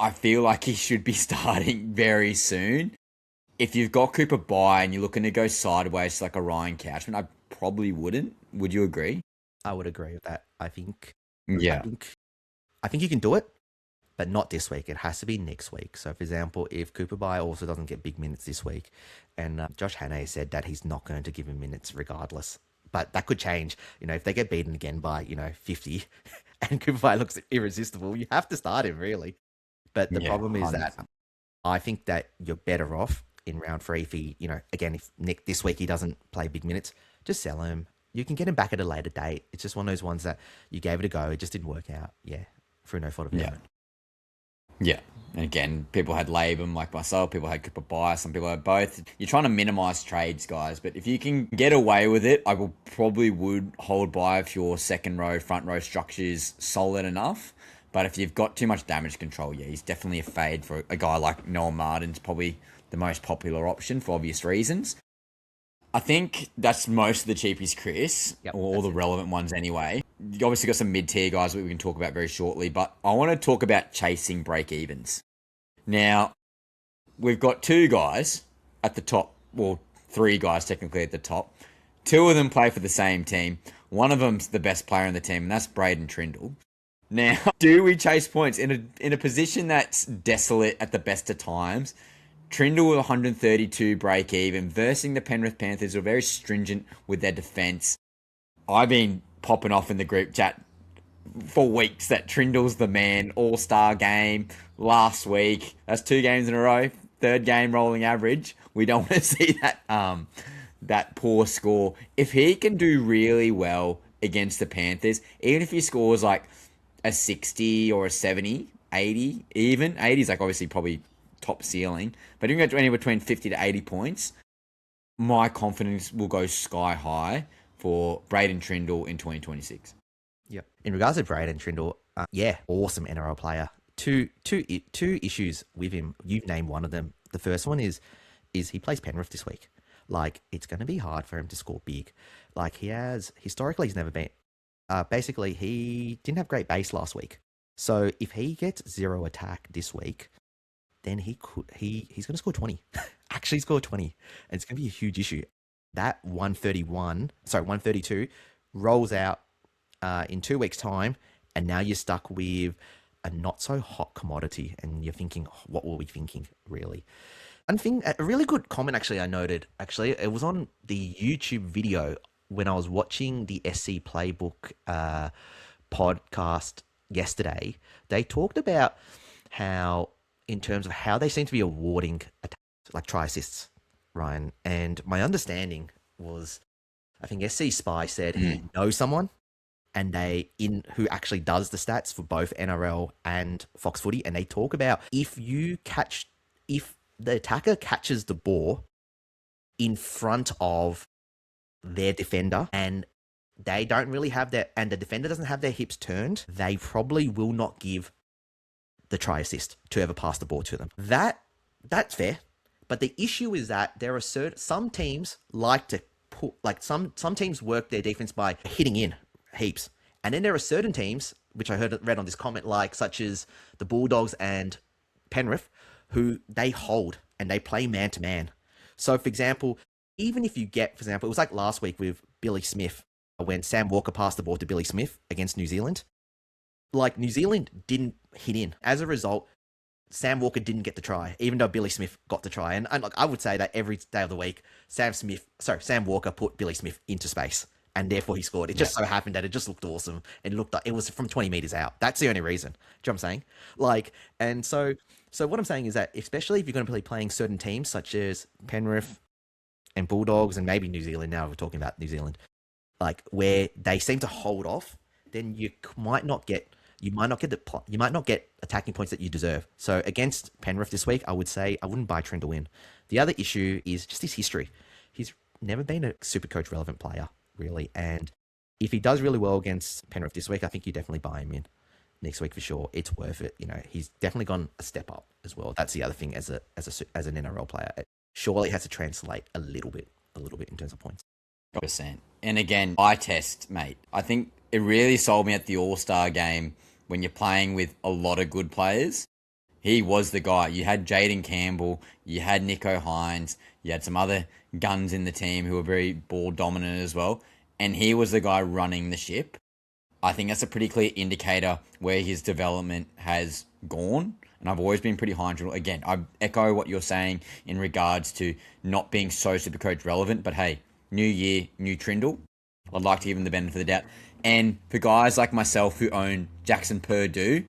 S1: I feel like he should be starting very soon. If you've got Cooper Bye and you're looking to go sideways like a Ryan Couchman, I probably wouldn't. Would you agree?
S2: I would agree with that. I think.
S1: Yeah.
S2: I think you can do it, but not this week. It has to be next week. So, for example, if Cooper Bye also doesn't get big minutes this week, and Josh Hannay said that he's not going to give him minutes regardless, but that could change. If they get beaten again by 50, and Cooper Bye looks irresistible, you have to start him really. But the problem is 100%. That I think that you're better off in round 3 if he, again, if Nick this week he doesn't play big minutes, just sell him. You can get him back at a later date. It's just one of those ones that you gave it a go, it just didn't work out. Yeah, through no fault of your own.
S1: Yeah. And again, people had Laban like myself, people had Cooper Bye, some people had both. You're trying to minimize trades, guys, but if you can get away with it, I would hold Bye if your second row, front row structure is solid enough. But if you've got too much damage control, he's definitely a fade for a guy like Noah Martin's probably the most popular option for obvious reasons. I think that's most of the cheapies, Chris, or all the relevant ones anyway. You obviously got some mid-tier guys that we can talk about very shortly, but I want to talk about chasing break-evens. Now, we've got 2 guys at the top, well, 3 guys technically at the top. 2 of them play for the same team. One of them's the best player in the team, and that's Brayden Trindle. Now, do we chase points in a position that's desolate at the best of times? Trindle with 132 break even versus the Penrith Panthers, who are very stringent with their defense. I've been popping off in the group chat for weeks that Trindle's the man. All-star game last week. That's 2 games in a row. 3rd game rolling average. We don't want to see that poor score. If he can do really well against the Panthers, even if he scores like a 60 or a 70, 80 even. 80 is like obviously probably top ceiling. But if you go anywhere between 50 to 80 points, my confidence will go sky high for Brayden Trindle in 2026.
S2: Yep. In regards to Brayden Trindle, awesome NRL player. Two issues with him. You've named one of them. The first one is he plays Penrith this week. Like, it's going to be hard for him to score big. Like, historically, he's never been. Basically, he didn't have great base last week. So if he gets 0 attack this week, then he's going to score 20. Actually score 20. And it's going to be a huge issue. That 132 rolls out in 2 weeks' time, and now you're stuck with a not so hot commodity, and you're thinking, what were we thinking, really? One thing, a really good comment actually I noted, it was on the YouTube video when I was watching the SC Playbook podcast yesterday. They talked about how, in terms of how they seem to be awarding like try assists, Ryan. And my understanding was, I think SC Spy said he knows someone, and who actually does the stats for both NRL and Fox Footy, and they talk about if the attacker catches the ball in front of their defender and they don't really have and the defender doesn't have their hips turned, they probably will not give the try assist to ever pass the ball to them. That's fair. But the issue is that there are some teams like to put, like some teams work their defense by hitting in heaps. And then there are certain teams, which I read on this comment, like such as the Bulldogs and Penrith, who they hold and they play man to man. So, for example, even if you get, for example, it was like last week with Billy Smith, when Sam Walker passed the ball to Billy Smith against New Zealand. Like, New Zealand didn't hit in. As a result, Sam Walker didn't get the try, even though Billy Smith got the try. And like, I would say that every day of the week, Sam Walker put Billy Smith into space, and therefore he scored. It just so happened that it just looked awesome. It looked like it was from 20 meters out. That's the only reason. Do you know what I'm saying? Like, and so what I'm saying is that, especially if you're going to be playing certain teams such as Penrith and Bulldogs and maybe New Zealand, now we're talking about New Zealand, like where they seem to hold off, then you might not get attacking points that you deserve. So against Penrith this week, I would say I wouldn't buy Trindle in. The other issue is just his history. He's never been a SuperCoach relevant player, really. And if he does really well against Penrith this week, I think you definitely buy him in next week for sure. It's worth it. You know, he's definitely gone a step up as well. That's the other thing as an NRL player. It surely has to translate a little bit in terms of points.
S1: 100%. And again, eye test, mate. I think it really sold me at the All-Star game when you're playing with a lot of good players. He was the guy. You had Jaden Campbell, you had Nico Hines, you had some other guns in the team who were very ball dominant as well. And he was the guy running the ship. I think that's a pretty clear indicator where his development has gone. And I've always been pretty high on Trindle. Again, I echo what you're saying in regards to not being so SuperCoach relevant. But hey, new year, new Trindle. I'd like to give him the benefit of the doubt. And for guys like myself who own Jackson Purdue,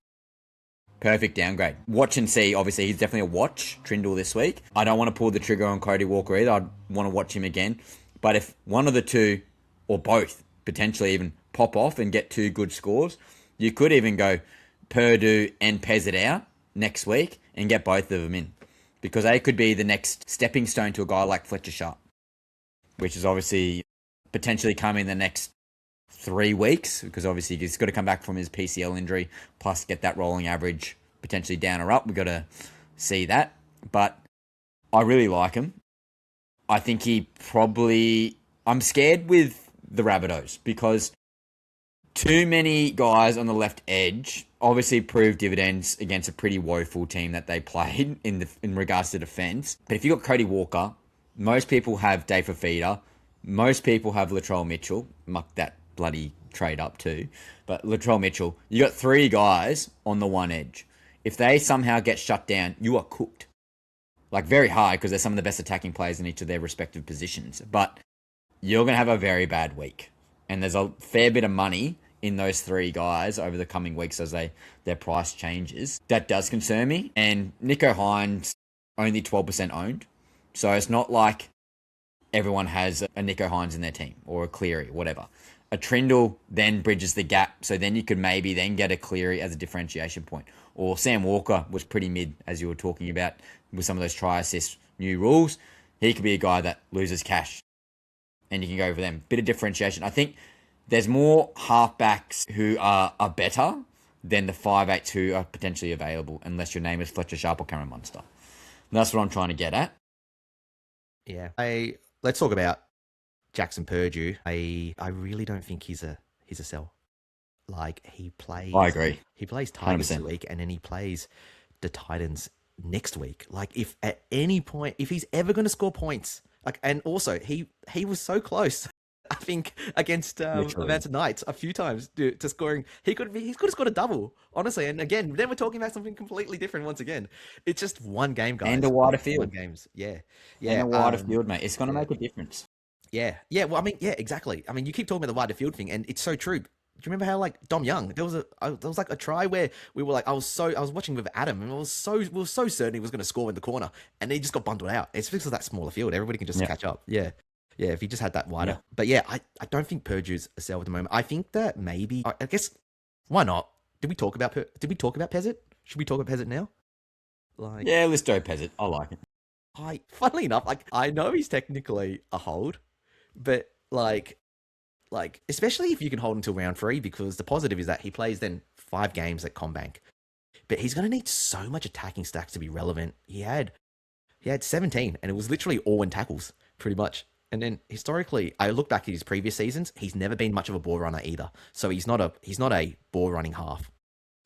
S1: perfect downgrade. Watch and see. Obviously, he's definitely a watch, Trindle, this week. I don't want to pull the trigger on Cody Walker either. I'd want to watch him again. But if one of the two, or both, potentially even pop off and get 2 good scores, you could even go Purdue and Pezzet out next week and get both of them in. Because they could be the next stepping stone to a guy like Fletcher Sharp, which is obviously potentially coming in the next 3 weeks, because obviously he's got to come back from his PCL injury, plus get that rolling average potentially down or up. We've got to see that. But I really like him. I think I'm scared with the Rabbitohs because too many guys on the left edge obviously proved dividends against a pretty woeful team that they played in regards to defense. But if you got Cody Walker, most people have Dave Fafita, most people have Latrell Mitchell. Muck that bloody trade up too. But Latrell Mitchell, you got 3 guys on the one edge. If they somehow get shut down, you are cooked. Like, very hard, because they're some of the best attacking players in each of their respective positions. But you're going to have a very bad week. And there's a fair bit of money in those three guys over the coming weeks as their price changes. That does concern me. And Nico Hines only 12% owned. So it's not like everyone has a Nico Hines in their team or a Cleary, whatever. A Trindle then bridges the gap. So then you could maybe then get a Cleary as a differentiation point. Or Sam Walker was pretty mid, as you were talking about, with some of those try assist new rules. He could be a guy that loses cash. And you can go for them. Bit of differentiation. I think there's more halfbacks who are better than the 5'8" who are potentially available, unless your name is Fletcher Sharp or Cameron Munster. And that's what I'm trying to get at.
S2: Yeah. Let's talk about Jackson Purdue. I really don't think he's a sell. Like, he plays...
S1: I agree.
S2: He plays Tigers
S1: 100%.
S2: this week, and then he plays the Titans next week. Like, if at any point, if he's ever going to score points, like, and also he was so close, I think, against Atlanta Knights a few times to scoring. He could have scored a double, honestly. And again, then we're talking about something completely different once again. It's just one game, guys.
S1: And a wider field.
S2: One games. Yeah.
S1: And a wider field, mate. It's going to make a difference.
S2: Yeah. Yeah. Well, I mean, yeah, exactly. I mean, you keep talking about the wider field thing, and it's so true. Do you remember how, like, Dom Young, there was like a try where we were like, I was watching with Adam, and we were so certain he was going to score in the corner, and he just got bundled out. It's because of that smaller field. Everybody can just catch up. Yeah. Yeah, if he just had that wider. Yeah. But yeah, I don't think Purdue's a sell at the moment. I think that maybe, I guess, why not? Did we talk about Pezzet? Should we talk about Pezzet now? Like,
S1: yeah, let's go Pezzet. I like it.
S2: Funnily enough, like, I know he's technically a hold, but like, especially if you can hold until round 3, because the positive is that he plays then 5 games at CommBank. But he's going to need so much attacking stacks to be relevant. He had 17, and it was literally all in tackles, pretty much. And then historically, I look back at his previous seasons, he's never been much of a ball runner either. So he's not a ball running half.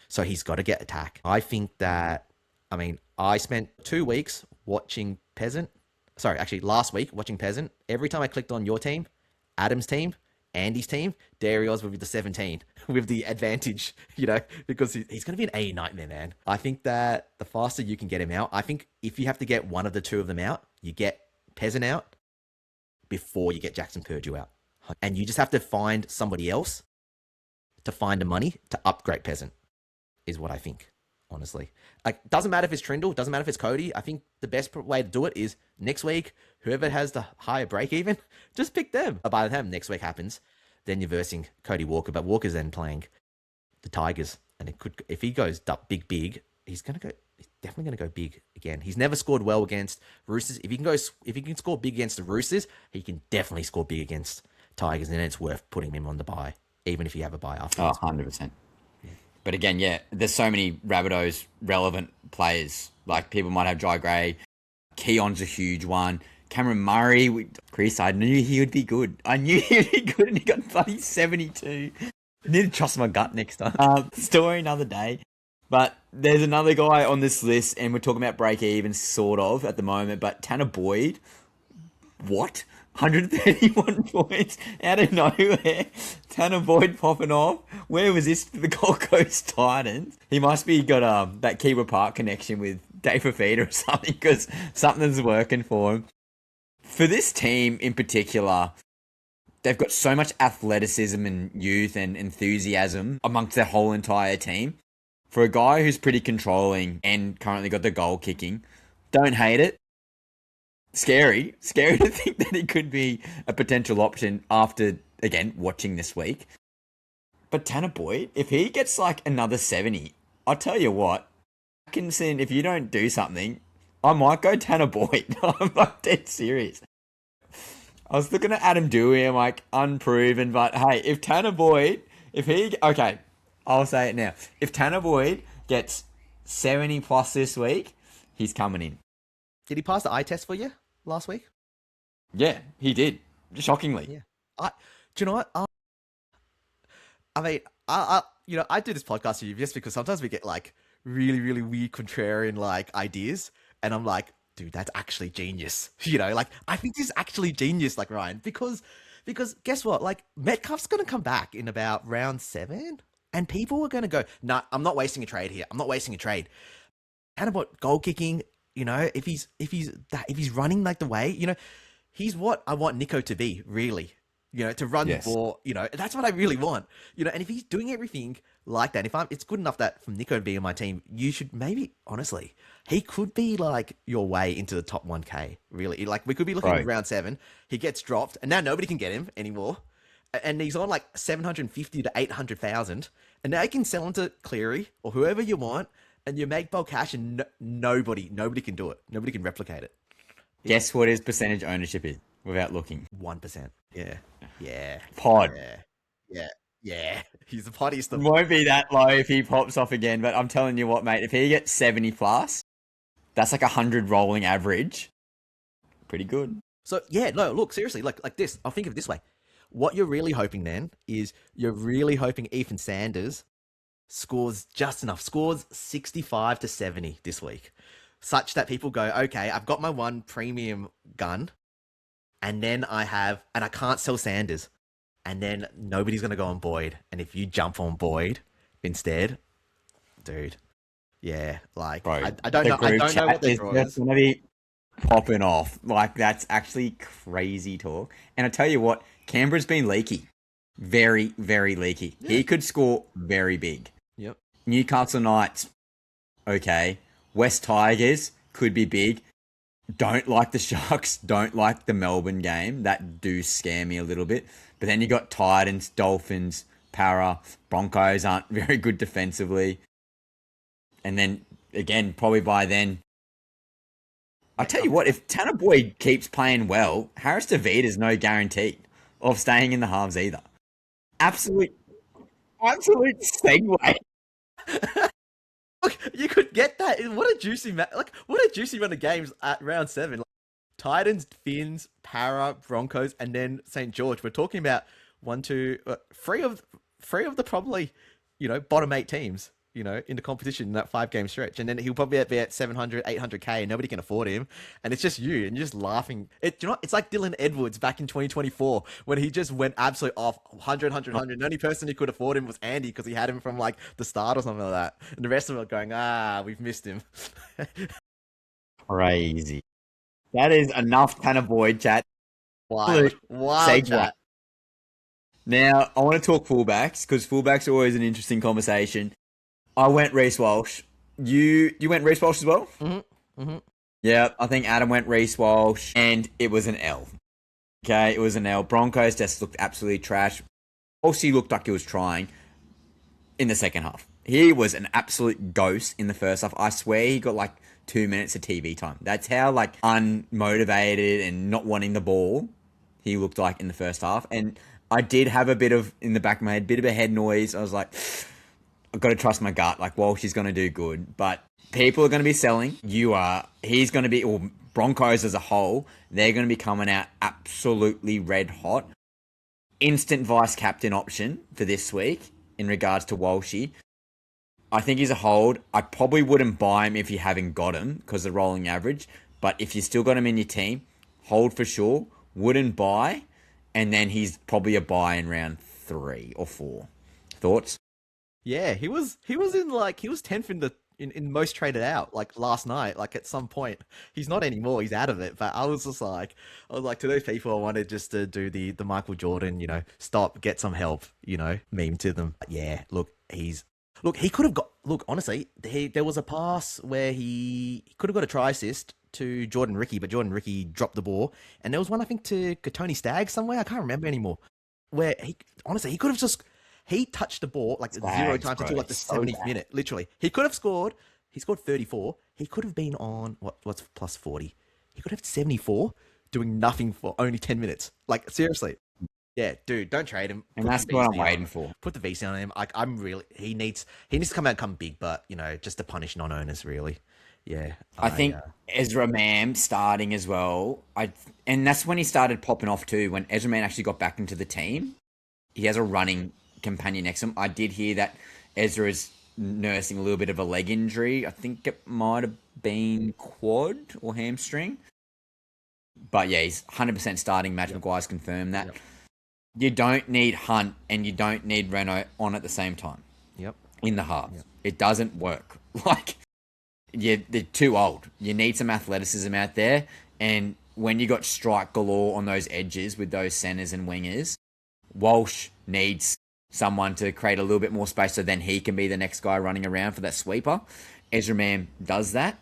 S2: So he's got to get attack. I think that, I mean, I spent 2 weeks watching Pezzet. Sorry, actually last week watching Pezzet. Every time I clicked on your team, Adam's team, Andy's team, there he was with the 17, with the advantage, because he's going to be an A nightmare, man. I think that the faster you can get him out, I think if you have to get one of the two of them out, you get Pezzet out before you get Jackson Purdue out. And you just have to find somebody else to find the money to upgrade Pezzet, is what I think, honestly. Like, doesn't matter if it's Trindle, doesn't matter if it's Cody. I think the best way to do it is next week, whoever has the higher break even, just pick them. By the time next week happens, then you're versing Cody Walker, but Walker's then playing the Tigers. And if he goes big, he's definitely going to go big again. He's never scored well against Roosters. If he can score big against the Roosters, he can definitely score big against Tigers, and then it's worth putting him on the bye, even if you have a bye after.
S1: Oh, 100%. Yeah. But again, yeah, there's so many Rabbitohs relevant players. Like, people might have Jai Gray. Keon's a huge one. Cameron Murray. Chris, I knew he would be good. And he got bloody 72. I need to trust my gut next time. Story another day. But there's another guy on this list, and we're talking about break even, sort of, at the moment. But Tanner Boyd, what? 131 points out of nowhere. Tanner Boyd popping off. Where was this for the Gold Coast Titans? He must be got that Keeper Park connection with Dave Fafita or something, because something's working for him. For this team in particular, they've got so much athleticism and youth and enthusiasm amongst their whole entire team. For a guy who's pretty controlling and currently got the goal kicking, don't hate it. Scary to think that it could be a potential option after, again, watching this week. But Tanner Boyd, if he gets like another 70, I'll tell you what, Atkinson, if you don't do something, I might go Tanner Boyd. I'm like dead serious. I was looking at Adam Dewey, I'm like, unproven, but hey, if Tanner Boyd, okay, I'll say it now. If Tanner Boyd gets 70 plus this week, he's coming in.
S2: Did he pass the eye test for you last week?
S1: Yeah, he did. Shockingly.
S2: Yeah. Do you know what? I mean, I do this podcast with you just because sometimes we get like really, really weird contrarian like ideas, and I'm like, dude, that's actually genius. Like, I think this is actually genius, like, Ryan, because guess what? Like, Metcalf's going to come back in about round 7. And people are going to go, nah, I'm not wasting a trade here. I'm not wasting a trade. And about goal kicking, if he's running like the way, he's what I want Nico to be, really. to run
S1: Yes.
S2: the ball, that's what I really want, and if he's doing everything like that, it's good enough that from Nico to be on my team, you should maybe, honestly, he could be like your way into the top 1K, really. Like we could be looking at round 7, he gets dropped and now nobody can get him anymore. And he's on like 750 to 800,000 and now you can sell him to Cleary or whoever you want and you make bulk cash and nobody can do it. Nobody can replicate it.
S1: Guess what his percentage ownership is without looking?
S2: 1%. Yeah.
S1: Pod.
S2: Yeah. He's the pottiest.
S1: Won't be that low if he pops off again, but I'm telling you what, mate, if he gets 70 plus, that's like 100 rolling average. Pretty good.
S2: So, yeah, no, look, seriously, like this, I'll think of it this way. What you're really hoping then is you're really hoping Ethan Sanders scores just enough, scores 65 to 70 this week, such that people go, okay, I've got my one premium gun, and then I can't sell Sanders, and then nobody's going to go on Boyd. And if you jump on Boyd instead, dude, yeah, like,
S1: Bro,
S2: I don't know what the draw is.
S1: Going to be popping off. Like, that's actually crazy talk. And I tell you what, Canberra's been leaky. Very, very leaky. Yeah. He could score very big.
S2: Yep.
S1: Newcastle Knights, okay. West Tigers could be big. Don't like the Sharks. Don't like the Melbourne game. That do scare me a little bit. But then you got Titans, Dolphins, Para, Broncos aren't very good defensively. And then, again, probably by then, I tell you what, if Tanner Boyd keeps playing well, Harris David is no guarantee of staying in the halves either. Absolute segue.
S2: Look, you could get that. What a juicy run of games at round 7. Like, Titans, Finns, Para, Broncos, and then St. George. We're talking about 3 of the probably, bottom 8 teams, in the competition in that 5-game stretch. And then he'll probably be at 700, 800K and nobody can afford him. And it's just you and you're just laughing. It's like Dylan Edwards back in 2024 when he just went absolutely off 100. The only person who could afford him was Andy because he had him from like the start or something like that. And the rest of them are going, we've missed him.
S1: Crazy. That is enough Tanner Boyd chat.
S2: Wild chat.
S1: Now, I want to talk fullbacks because fullbacks are always an interesting conversation. I went Reece Walsh. You went Reece Walsh as well?
S2: Mm-hmm. Mm-hmm.
S1: Yeah, I think Adam went Reece Walsh, and it was an L. Okay, it was an L. Broncos just looked absolutely trash. Walshy looked like he was trying in the second half. He was an absolute ghost in the first half. I swear he got like 2 minutes of TV time. That's how like unmotivated and not wanting the ball he looked like in the first half. And I did have a bit of, in the back of my head, bit of a head noise. I was like, I've got to trust my gut. Like, Walsh is going to do good. But people are going to be selling. He's going to be, or Broncos as a whole, they're going to be coming out absolutely red hot. Instant vice captain option for this week in regards to Walshy. I think he's a hold. I probably wouldn't buy him if you haven't got him because of the rolling average. But if you still got him in your team, hold for sure. Wouldn't buy. And then he's probably a buy in round 3 or 4. Thoughts?
S2: Yeah, he was 10th in most traded out like last night. Like at some point, he's not anymore. He's out of it. But I was like to those people, I wanted just to do the Michael Jordan, stop, get some help, meme to them. But yeah, he could have got. Look, honestly, there was a pass where he could have got a try assist to Jordan Ricky, but Jordan Ricky dropped the ball, and there was one I think to Tony Staggs somewhere. I can't remember anymore. Where he could have just. He touched the ball like 0 times until like the 70th minute. Literally, he could have scored. He scored 34. He could have been on what's plus 40. He could have 74, doing nothing for only 10 minutes. Like seriously, yeah, dude, don't trade him.
S1: And that's what I'm waiting for.
S2: Put the VC on him. Like he needs to come out and come big, but just to punish non-owners really. Yeah,
S1: I think Ezra Mam starting as well. And that's when he started popping off too. When Ezra Mam actually got back into the team, he has a running companion next to him. I did hear that Ezra is nursing a little bit of a leg injury. I think it might have been quad or hamstring. But yeah, he's 100% starting. Madge Maguire's confirmed that. Yep. You don't need Hunt and you don't need Renault on at the same time.
S2: Yep.
S1: In the half. Yep. It doesn't work. Like, they're too old. You need some athleticism out there. And when you got strike galore on those edges with those centres and wingers, Walsh needs someone to create a little bit more space so then he can be the next guy running around for that sweeper. Ezra Mann does that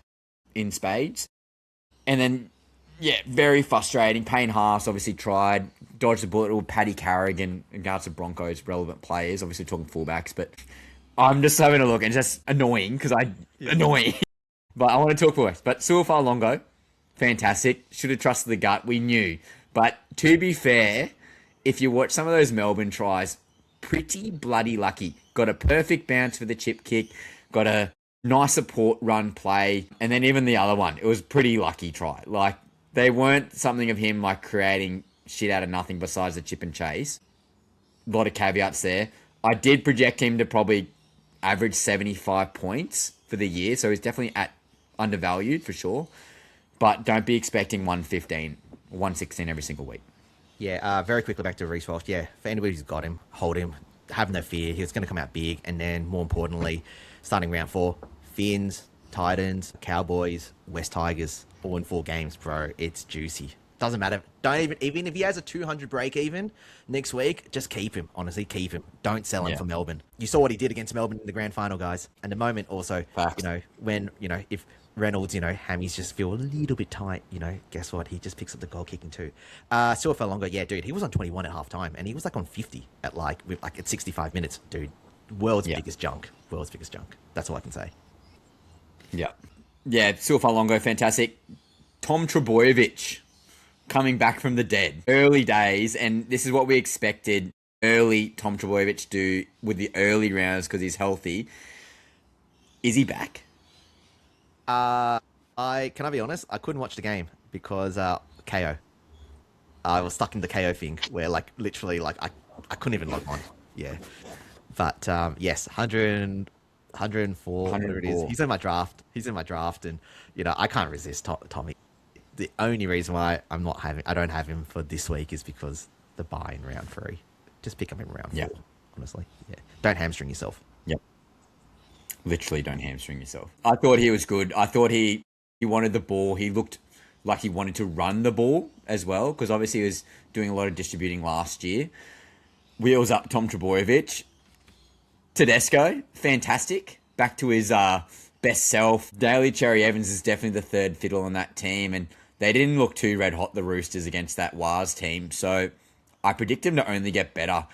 S1: in spades. And then, yeah, very frustrating. Payne Haas obviously tried, dodged the bullet with Paddy Carrigan in regards to Broncos relevant players, obviously talking fullbacks, but I'm just having a look and it's just annoying because annoying. But I want to talk fullbacks. But Suafa'Longo, fantastic. Should have trusted the gut. We knew. But to be fair, if you watch some of those Melbourne tries, pretty bloody lucky. Got a perfect bounce for the chip kick, got a nice support run play, and then even the other one, it was pretty lucky try. Like, they weren't something of him like creating shit out of nothing besides the chip and chase. A lot of caveats there. I did project him to probably average 75 points for the year, so he's definitely undervalued for sure. But don't be expecting 115, 116 every single week.
S2: Yeah, very quickly back to Reece Walsh. Yeah, for anybody who's got him, hold him. Have no fear. He's going to come out big. And then, more importantly, starting round 4, Finns, Titans, Cowboys, West Tigers, all in 4 games, bro. It's juicy. Doesn't matter. Don't even if he has a 200 break even next week, just keep him. Honestly, keep him. Don't sell him for Melbourne. You saw what he did against Melbourne in the grand final, guys. And the moment also,
S1: Facts.
S2: When, if Reynolds, hammies just feel a little bit tight, guess what? He just picks up the goal kicking too. Suafa'Longo, yeah, dude, he was on 21 at halftime and he was like on 50 at at 65 minutes, dude. World's biggest junk. World's biggest junk. That's all I can say.
S1: Yeah. Yeah, Suafa'Longo, fantastic. Tom Trbojevic coming back from the dead. Early days, and this is what we expected early Tom Trbojevic do with the early rounds because he's healthy. Is he back?
S2: Can I be honest? I couldn't watch the game because KO. I was stuck in the KO thing where literally I couldn't even log on. Yeah. But yes, 104, whatever it is. He's in my draft. And I can't resist Tommy. The only reason why I don't have him for this week is because the buy in round 3. Just pick him in round 4, honestly. Yeah. Don't hamstring yourself.
S1: Yep. Literally don't hamstring yourself. I thought he was good. I thought he wanted the ball. He looked like he wanted to run the ball as well because obviously he was doing a lot of distributing last year. Wheels up Tom Trbojevic. Tedesco, fantastic. Back to his best self. Daly Cherry Evans is definitely the third fiddle on that team, and they didn't look too red hot, the Roosters, against that Wars team. So I predict him to only get better.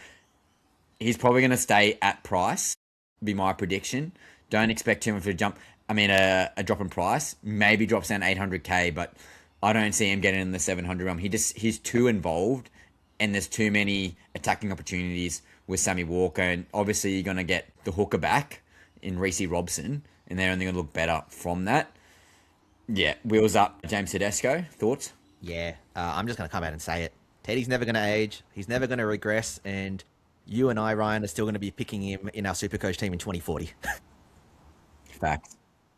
S1: He's probably going to stay at price, be my prediction. Don't expect him to jump. A drop in price. Maybe drops down 800k, but I don't see him getting in the 700 realm. He's too involved, and there's too many attacking opportunities with Sammy Walker, and obviously you're going to get the hooker back in Reece Robson, and they're only going to look better from that. Yeah, wheels up. James Tedesco, thoughts?
S2: Yeah, I'm just going to come out and say it. Teddy's never going to age. He's never going to regress, and you and I, Ryan, are still going to be picking him in our SuperCoach team in 2040.
S1: Facts.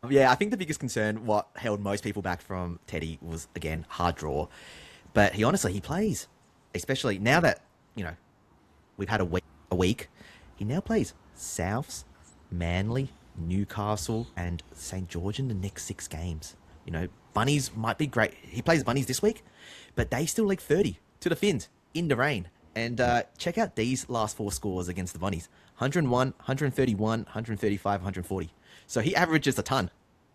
S2: Yeah, I think the biggest concern, what held most people back from Teddy was, again, hard draw. But he plays. Especially now that, we've had a week. He now plays Souths, Manly, Newcastle, and St. George in the next 6 games. Bunnies might be great. He plays Bunnies this week, but they still leak 30 to the Finns in the rain. And check out these last 4 scores against the Bunnies. 101, 131, 135, 140. So he averages a ton.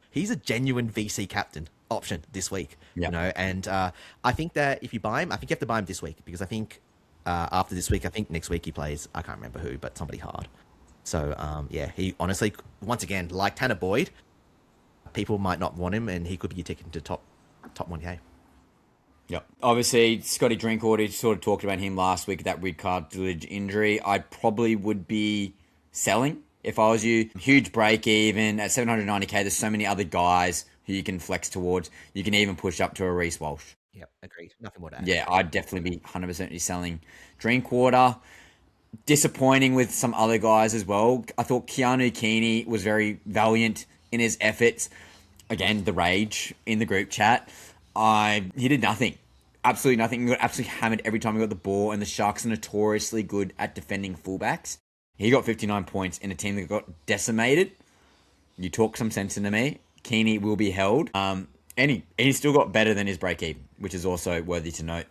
S2: He's a genuine VC captain option this week. And I think that if you buy him, I think you have to buy him this week because I think after this week, I think next week he plays, I can't remember who, but somebody hard. So, he honestly, once again, like Tanner Boyd, people might not want him and he could be your ticket to top 1K.
S1: Yep. Obviously, Scotty Drinkwater sort of talked about him last week, that rib cartilage injury. I probably would be selling if I was you. Huge break even at 790k. There's so many other guys who you can flex towards. You can even push up to a Reece Walsh.
S2: Yep, agreed. Nothing more to add.
S1: Yeah, I'd definitely be 100% selling Drinkwater. Disappointing with some other guys as well. I thought Keanu Keeney was very valiant in his efforts. Again, the rage in the group chat. He did nothing. Absolutely nothing. He got absolutely hammered every time he got the ball, and the Sharks are notoriously good at defending fullbacks. He got 59 points in a team that got decimated. You talk some sense into me. Keeney will be held. And he's still got better than his break even, which is also worthy to note.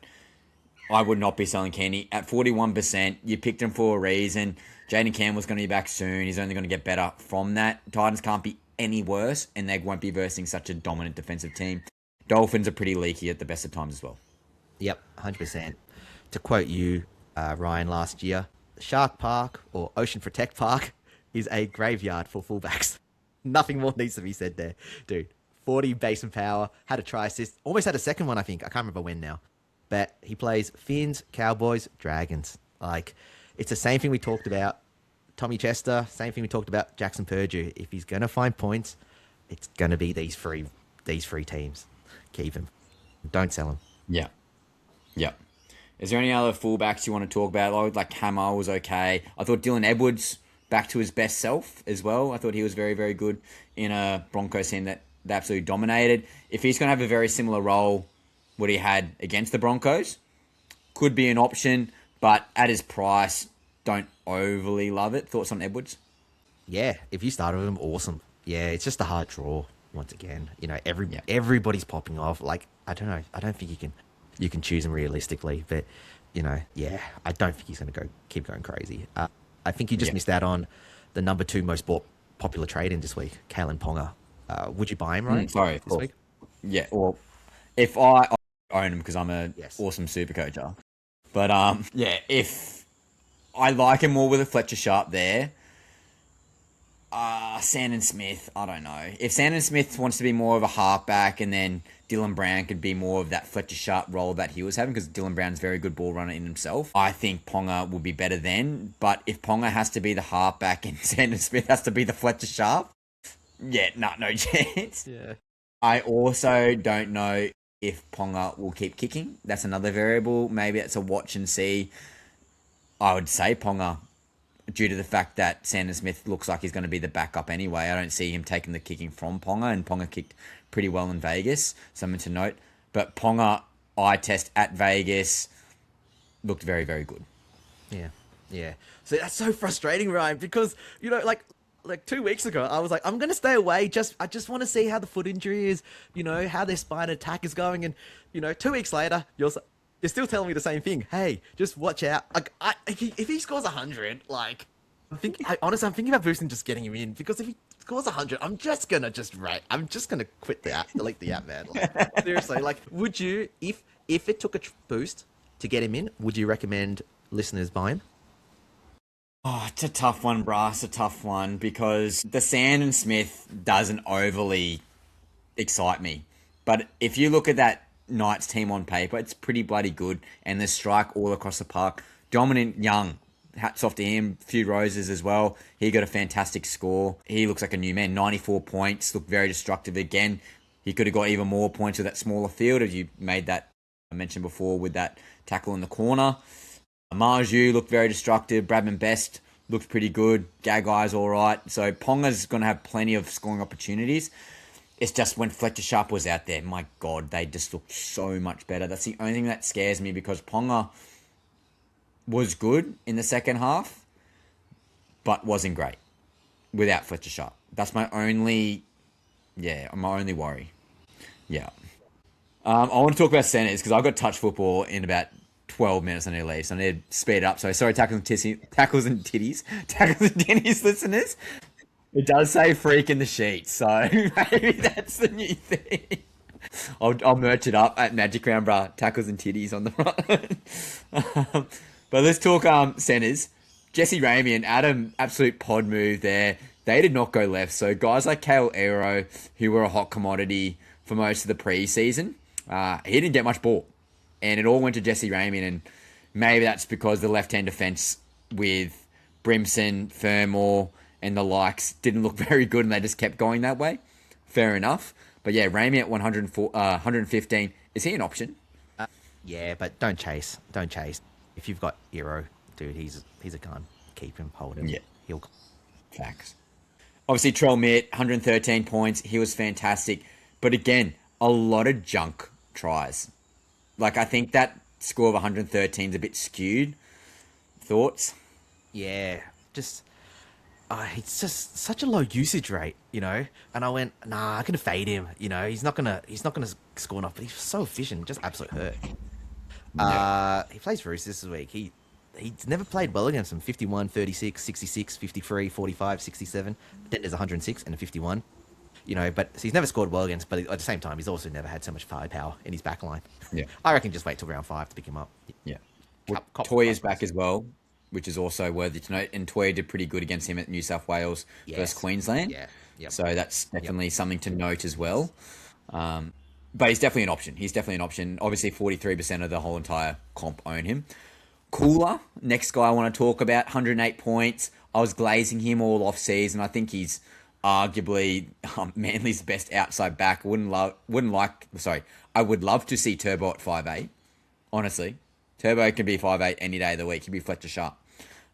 S1: I would not be selling Kenny at 41%. You picked him for a reason. Jaden Campbell's going to be back soon. He's only going to get better from that. Titans can't be any worse, and they won't be versing such a dominant defensive team. Dolphins are pretty leaky at the best of times as well.
S2: Yep, 100%. To quote you, Ryan, last year, Shark Park or Ocean Protect Park is a graveyard for fullbacks. Nothing more needs to be said there, dude. 40 base and power, had a try assist, almost had a second one, I think. I can't remember when now. But he plays Finns, Cowboys, Dragons. Like, it's the same thing we talked about Tommy Chester, same thing we talked about Jackson Purdue. If he's going to find points, it's going to be these three teams. Keep him. Don't sell him.
S1: Yeah. Yeah. Is there any other fullbacks you want to talk about? Like Hammer was okay. I thought Dylan Edwards back to his best self as well. I thought he was very, very good in a Broncos team that they absolutely dominated. If he's going to have a very similar role what he had against the Broncos, could be an option, but at his price, don't overly love it. Thoughts on Edwards?
S2: Yeah, if you started with him, awesome. Yeah, it's just a hard draw once again. Everybody's popping off. Like, I don't know. I don't think you can choose him realistically, but yeah, I don't think he's going to keep going crazy. I think you just missed out on the number 2 most bought popular trade in this week, Kalen Ponga. Would you buy him, Ryan?
S1: Sorry,
S2: this week?
S1: Yeah, well, if I own him because I'm a awesome super coacher, but if I like him more with a Fletcher Sharp there. Sandon Smith, I don't know. If Sandon Smith wants to be more of a halfback and then Dylan Brown could be more of that Fletcher Sharp role that he was having because Dylan Brown's a very good ball runner in himself, I think Ponga will be better then. But if Ponga has to be the halfback and Sandon Smith has to be the Fletcher Sharp, no chance.
S2: Yeah.
S1: I also don't know if Ponga will keep kicking. That's another variable. Maybe it's a watch and see. I would say Ponga, due to the fact that Sandon Smith looks like he's going to be the backup anyway. I don't see him taking the kicking from Ponga, and Ponga kicked pretty well in Vegas, something to note. But Ponga, eye test at Vegas, looked very, very good.
S2: Yeah. So that's so frustrating, Ryan, because, like 2 weeks ago, I was like, I'm going to stay away. I just want to see how the foot injury is, how their spine attack is going. And, 2 weeks later, you're still telling me the same thing. Hey, just watch out. Like, if he scores 100, like, I'm thinking about boosting just getting him in, because if he scores 100, I'm just gonna quit the app, delete the app, man. Like, seriously, like, would you, if it took a boost to get him in, would you recommend listeners buy him?
S1: Oh, it's a tough one, brah. It's a tough one because the Sandon Smith doesn't overly excite me. But if you look at that Knights team on paper, it's pretty bloody good, and there's strike all across the park. Dominant Young, hats off to him. Few roses as well. He got a fantastic score. He looks like a new man. 94 points. Looked very destructive again. He could have got even more points with that smaller field, as you made that I mentioned before with that tackle in the corner. Marju looked very destructive. Bradman Best looked pretty good. Gagai's all right. So Ponga's going to have plenty of scoring opportunities. It's just when Fletcher Sharp was out there, my God, they just looked so much better. That's the only thing that scares me, because Ponga was good in the second half, but wasn't great without Fletcher Sharp. That's my only worry. Yeah. I want to talk about centers because I've got touch football in about 12 minutes on their leave, so I need to speed it up. So sorry, tackles and tinnies listeners. It does say freak in the sheet, so maybe that's the new thing. I'll merch it up at Magic Round, bruh. Tackles and titties on the front. But let's talk centers. Jesse Ramey and Adam, absolute pod move there. They did not go left. So guys like Kale Aero, who were a hot commodity for most of the preseason, he didn't get much ball. And it all went to Jesse Ramey, and maybe that's because the left-hand defence with Brimson, Fermor, and the likes didn't look very good, and they just kept going that way. Fair enough. But yeah, Ramey at 115. Is he an option?
S2: Yeah, but don't chase. Don't chase. If you've got Eero, dude, he's a gun. Keep him, hold him.
S1: Yeah.
S2: He'll...
S1: Facts. Obviously, Trell Mitt, 113 points. He was fantastic. But again, a lot of junk tries. Like, I think that score of 113 is a bit skewed. Thoughts?
S2: Yeah, just... It's just such a low usage rate, And I went, nah, I can fade him. He's not gonna score enough, but he's so efficient, just absolute hurt. He plays for Roosters this week. He's never played well against them. 51, 36, 66, 53, 45, 67. But then there's 106 and a 51. But so he's never scored well against, but at the same time, he's also never had so much firepower in his back line.
S1: Yeah.
S2: I reckon just wait till round 5 to pick him up.
S1: Yeah. Toya's back as well, which is also worthy to note. And Toya did pretty good against him at New South Wales versus Queensland.
S2: Yeah. Yep.
S1: So that's definitely something to note as well. But he's definitely an option. Obviously, 43% of the whole entire comp own him. Cooler, next guy I want to talk about, 108 points. I was glazing him all off season. I think he's arguably Manly's best outside back. I would love to see Turbo at 5'8". Honestly, Turbo can be 5'8" any day of the week. He'd be Fletcher Sharp.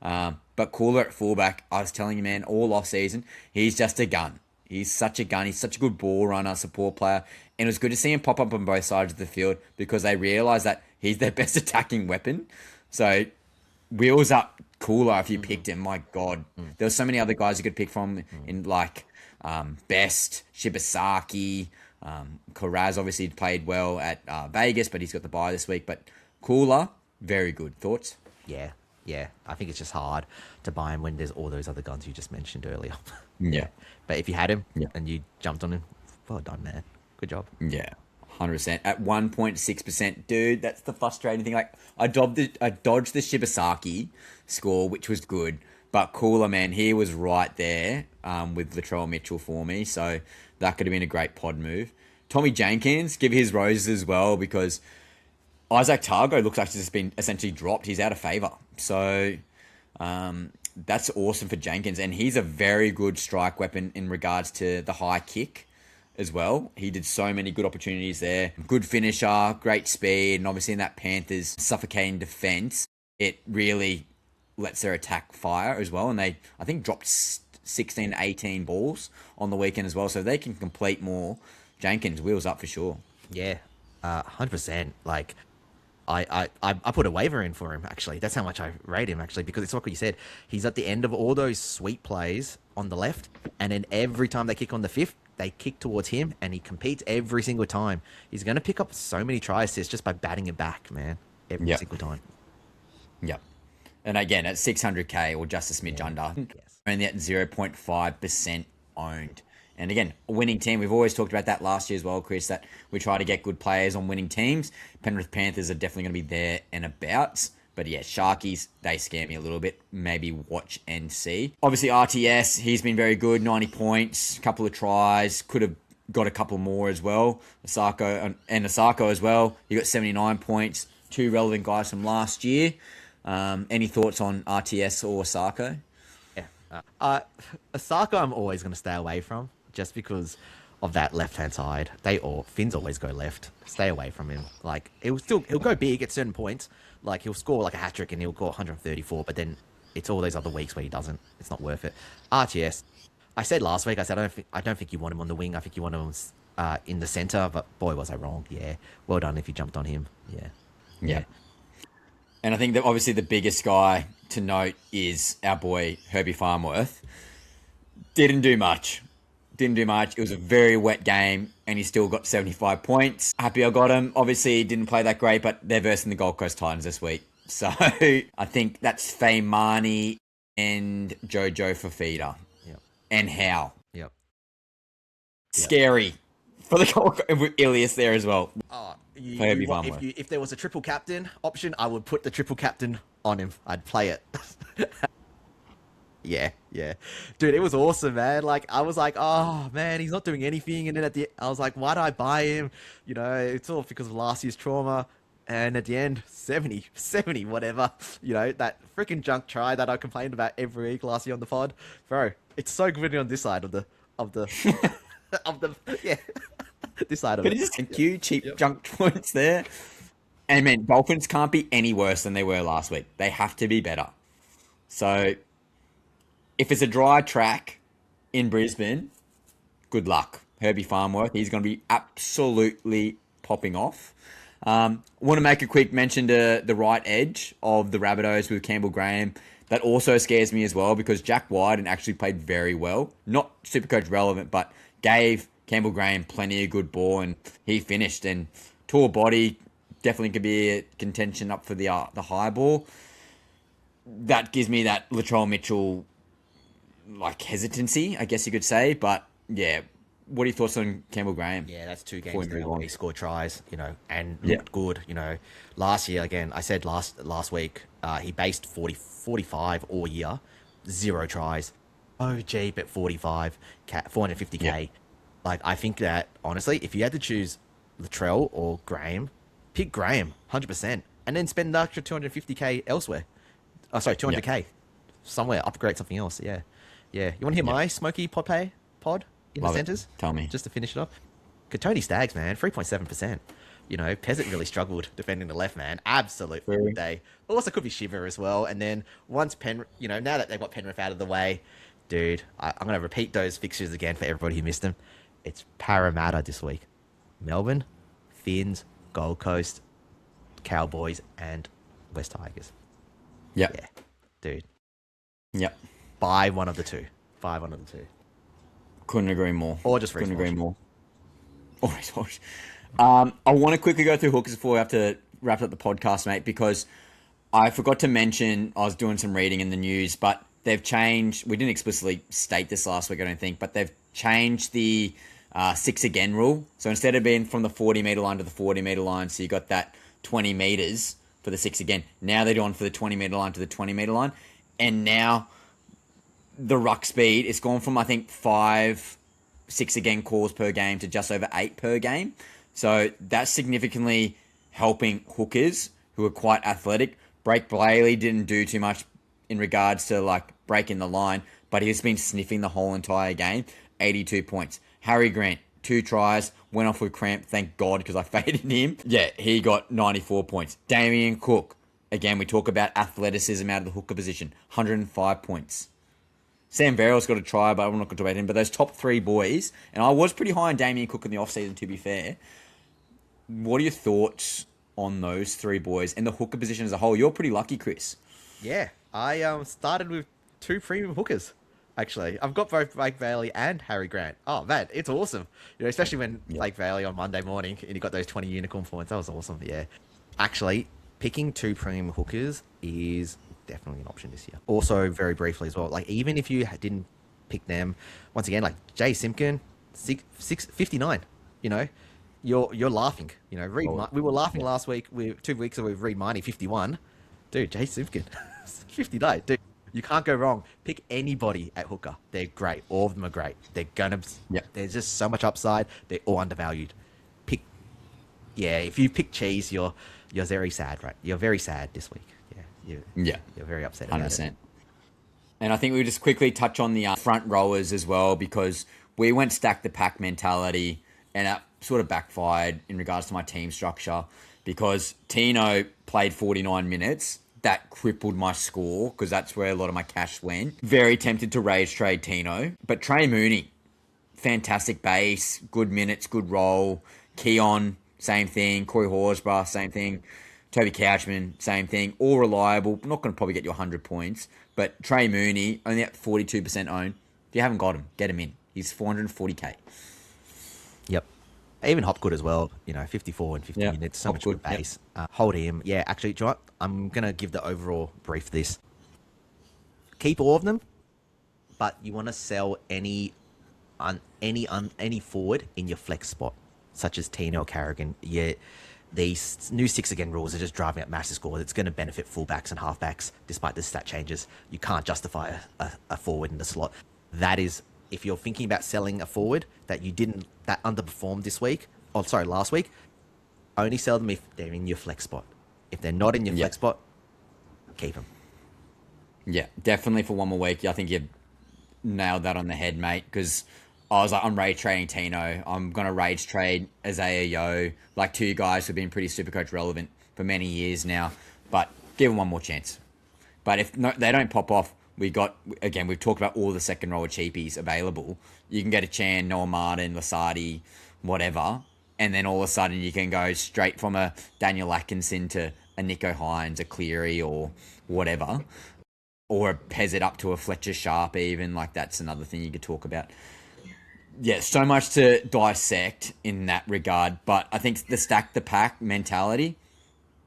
S1: But Cooler at fullback, I was telling you, man, all off season, he's just a gun. He's such a gun. He's such a good ball runner, support player. And it was good to see him pop up on both sides of the field because they realise that he's their best attacking weapon. So, wheels up Cooler if you picked him. My God. There were so many other guys you could pick from in Best, Shibasaki. Karaz obviously played well at Vegas, but he's got the bye this week. But Cooler, very good. Thoughts?
S2: Yeah. I think it's just hard to buy him when there's all those other guns you just mentioned earlier.
S1: Yeah.
S2: But if you had him and you jumped on him, well done, man. Good job.
S1: Yeah. 100%. At 1.6%, dude, that's the frustrating thing. I dodged the Shibasaki score, which was good. But Cooler, man, he was right there with Latrell Mitchell for me. So that could have been a great pod move. Tommy Jenkins, give his roses as well because Isaac Targo looks like he's just been essentially dropped. He's out of favour. So that's awesome for Jenkins. And he's a very good strike weapon in regards to the high kick as well. He did so many good opportunities there. Good finisher, great speed. And obviously in that Panthers suffocating defence, it really lets their attack fire as well. And they, I think, dropped 16, 18 balls on the weekend as well. So they can complete more. Jenkins, wheels up for sure.
S2: Yeah, 100%. I put a waiver in for him, actually. That's how much I rate him, actually, because it's like what you said. He's at the end of all those sweet plays on the left, and then every time they kick on the fifth, they kick towards him, and he competes every single time. He's going to pick up so many try assists just by batting it back, man, every single time.
S1: Yep. And again, at 600K or just a smidge under, only at 0.5% owned. And again, a winning team. We've always talked about that last year as well, Chris, that we try to get good players on winning teams. Penrith Panthers are definitely going to be there and abouts. But yeah, Sharkies, they scare me a little bit. Maybe watch and see. Obviously, RTS, he's been very good. 90 points, a couple of tries. Could have got a couple more as well. Asako as well. He got 79 points. Two relevant guys from last year. Any thoughts on RTS or Asako?
S2: Yeah. Asako I'm always going to stay away from. Just because of that left-hand side. Finns always go left. Stay away from him. He'll go big at certain points. He'll score a hat-trick and he'll go 134, but then it's all those other weeks where he doesn't. It's not worth it. RTS. I said last week, I don't think you want him on the wing. I think you want him in the centre, but boy, was I wrong. Yeah. Well done if you jumped on him. Yeah.
S1: And I think that obviously the biggest guy to note is our boy Herbie Farnworth. Didn't do much. It was a very wet game, and he still got 75 points. Happy I got him. Obviously, he didn't play that great, but they're versing the Gold Coast Titans this week. So I think that's Faimani and Jojo Fafita.
S2: Yep.
S1: And Howe.
S2: Yep.
S1: Scary. For the Gold Coast, with Ilias there as well.
S2: If there was a triple captain option, I would put the triple captain on him. I'd play it. Yeah. Dude, it was awesome, man. I was like, oh, man, he's not doing anything. And then I was like, why did I buy him? It's all because of last year's trauma. And at the end, 70, whatever. That freaking junk try that I complained about every week last year on the pod. Bro, it's so good on this side of the this side of it.
S1: But it's just cheap junk points there. And man, Dolphins can't be any worse than they were last week. They have to be better. So if it's a dry track in Brisbane, good luck. Herbie Farnworth, he's going to be absolutely popping off. Want to make a quick mention to the right edge of the Rabbitohs with Campbell Graham that also scares me as well because Jack Wyden actually played very well. Not Supercoach relevant, but gave Campbell Graham plenty of good ball and he finished. And tall body definitely could be a contention up for the high ball. That gives me that Latrell Mitchell like hesitancy, I guess you could say. But yeah, what are your thoughts on Campbell Graham?
S2: Yeah, that's 2 games now where he scored tries, and looked good, Last year, again, I said last week, he based 45 all year, 0 tries. OG, but 45, 450k.
S1: Yep.
S2: Like, I think that, honestly, if you had to choose Latrell or Graham, pick Graham, 100%, and then spend the extra 250k elsewhere. Oh, sorry, 200k. Somewhere, upgrade something else, yeah. Yeah, you want to hear my smoky pod in
S1: Love
S2: the
S1: it.
S2: centres?
S1: Tell me.
S2: Just to finish it up. Tony Staggs, man, 3.7%. Pezzet really struggled defending the left, man. Absolute day. Also could be Shiver as well. And then once now that they've got Penrith out of the way, dude, I'm going to repeat those fixtures again for everybody who missed them. It's Parramatta this week. Melbourne, Finns, Gold Coast, Cowboys, and West Tigers.
S1: Yep.
S2: Yeah, dude.
S1: Yep.
S2: Buy one of the two.
S1: Couldn't agree more.
S2: Or just
S1: couldn't
S2: Reece
S1: agree more. Or Reece Walsh. I want to quickly go through hookers before we have to wrap up the podcast, mate, because I forgot to mention I was doing some reading in the news, but they've changed. We didn't explicitly state this last week, I don't think, but they've changed the 6 again rule. So instead of being from the 40-metre line to the 40-metre line, so you got that 20 metres for the 6 again. Now they're doing for the 20-metre line to the 20-metre line. And now the ruck speed, it's gone from, I think, 5, 6 again calls per game to just over 8 per game. So that's significantly helping hookers who are quite athletic. Blake Blayley didn't do too much in regards to like breaking the line, but he's been sniffing the whole entire game. 82 points. Harry Grant, 2 tries, went off with cramp, thank God, because I faded him. Yeah, he got 94 points. Damien Cook, again, we talk about athleticism out of the hooker position, 105 points. Sam Verrill's got a try, but I'm not going to talk about him. But those top 3 boys, and I was pretty high on Damien Cook in the offseason, to be fair. What are your thoughts on those 3 boys and the hooker position as a whole? You're pretty lucky, Chris.
S2: Yeah, I started with 2 premium hookers. Actually, I've got both Blake Bailey and Harry Grant. Oh man, it's awesome. Especially when Blake Bailey on Monday morning and he got those 20 unicorn points. That was awesome. Yeah, actually, picking 2 premium hookers is definitely an option this year. Also, very briefly as well, like even if you didn't pick them, once again, like Jay Simpkin, 59. You're laughing. We were laughing last week. 2 weeks ago with Reed Miney 51. Dude, Jay Simpkin 59. Dude, you can't go wrong. Pick anybody at hooker. They're great. All of them are great. There's just so much upside. They're all undervalued. If you pick Cheese, you're very sad, right? You're very sad this week. You're very upset about
S1: 100%.
S2: it.
S1: And I think we just quickly touch on the front rowers as well, because we went stack the pack mentality, and that sort of backfired in regards to my team structure, because Tino played 49 minutes. That crippled my score, because that's where a lot of my cash went. Very tempted to rage trade Tino. But Trey Mooney, fantastic base, good minutes, good role. Keon, same thing. Corey Horsburgh, same thing. Toby Couchman, same thing. All reliable. Not going to probably get you 100 points. But Trey Mooney, only at 42% owned. If you haven't got him, get him in. He's 440k.
S2: Yep. Even Hopgood as well, 54 and 50 minutes, so
S1: Hopgood,
S2: much good base. Hold him. Yeah, actually, do you know what? I'm going to give the overall brief for this. Keep all of them, but you want to sell any forward in your flex spot, such as Tino or Carrigan. Yeah, these new 6 again rules are just driving up massive scores. It's going to benefit fullbacks and halfbacks, despite the stat changes. You can't justify a forward in the slot. That is, if you're thinking about selling a forward that underperformed last week, only sell them if they're in your flex spot. If they're not in your flex spot, keep them.
S1: Yeah, definitely for one more week. I think you've nailed that on the head, mate, because I was like, I'm rage trading Tino. I'm going to rage trade Isaiah, like 2 guys who've been pretty Supercoach relevant for many years now. But give them one more chance. But if they don't pop off, we've talked about all the second rower cheapies available. You can get a Chan, Noah Martin, Lasardi, whatever. And then all of a sudden you can go straight from a Daniel Atkinson to a Nico Hines, a Cleary, or whatever. or a Pezzet up to a Fletcher Sharp even. Like, that's another thing you could talk about. Yeah, so much to dissect in that regard. But I think the stack the pack mentality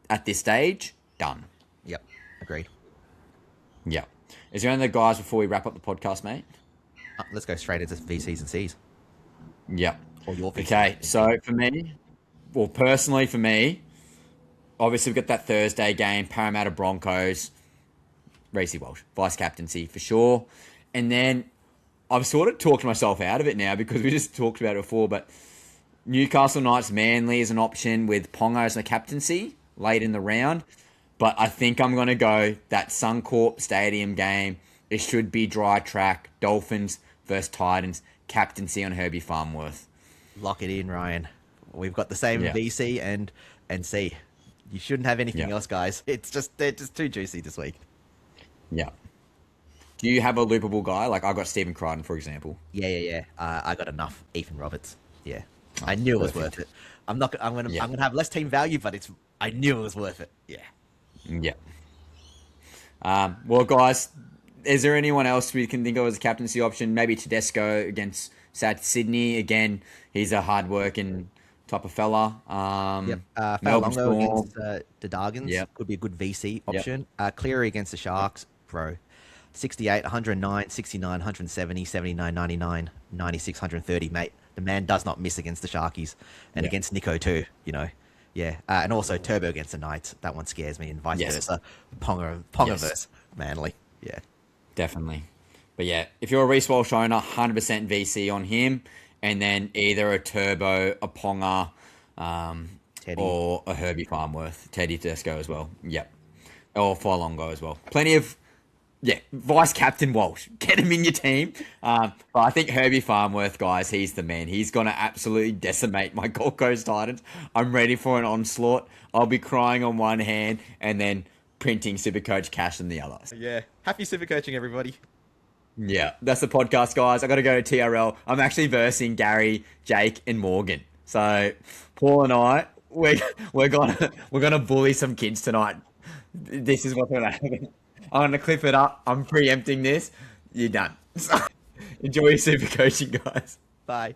S1: at this stage, done.
S2: Yep, agreed.
S1: Yeah. Is there any other guys before we wrap up the podcast, mate?
S2: Let's go straight into VCs and Cs.
S1: Yeah.
S2: Or your VCs.
S1: Okay, so for me, well, personally for me, obviously we've got that Thursday game, Parramatta Broncos, Reece Walsh, vice captaincy for sure. And then I've sort of talked myself out of it now because we just talked about it before, but Newcastle Knights Manly is an option with Ponga as the captaincy late in the round. But I think I'm going to go that Suncorp Stadium game. It should be dry track. Dolphins versus Titans. Captaincy on Herbie Farmworth.
S2: Lock it in, Ryan. We've got the same VC and C. You shouldn't have anything else, guys. They're just too juicy this week.
S1: Yeah. Do you have a loopable guy? Like, I got Stephen Crichton, for example.
S2: Yeah. I got enough. Ethan Roberts. Yeah. I knew it was worth it. I'm gonna have less team value, but I knew it was worth it. Yeah.
S1: Yeah. Well, guys, is there anyone else we can think of as a captaincy option? Maybe Tedesco against South Sydney. Again, he's a hard-working type of fella. Melbourne Storm
S2: against the Dargans could be a good VC option. Cleary against the Sharks, bro. 68, 109, 69, 170, 79, 99, 96, 130, mate. The man does not miss against the Sharkies. And against Nico too, you know. Yeah, and also Turbo against the Knights. That one scares me, and vice versa. Ponga versus Manly. Yeah,
S1: definitely. But yeah, if you're a Reece Walsh owner, 100% VC on him, and then either a Turbo, a Ponga, or a Herbie Farmworth, Teddy Tedesco as well. Yep, or Filongo as well. Plenty of vice captain Walsh, get him in your team. But I think Herbie Farmworth, guys, he's the man. He's gonna absolutely decimate my Gold Coast Titans. I'm ready for an onslaught. I'll be crying on one hand and then printing SuperCoach cash on the other.
S2: Yeah, happy SuperCoaching, everybody.
S1: Yeah, that's the podcast, guys. I got to go to TRL. I'm actually versing Gary, Jake, and Morgan. So Paul and I, we're gonna bully some kids tonight. This is what's gonna happen. I'm going to clip it up. I'm preempting this. You're done. So, enjoy your super coaching, guys.
S2: Bye.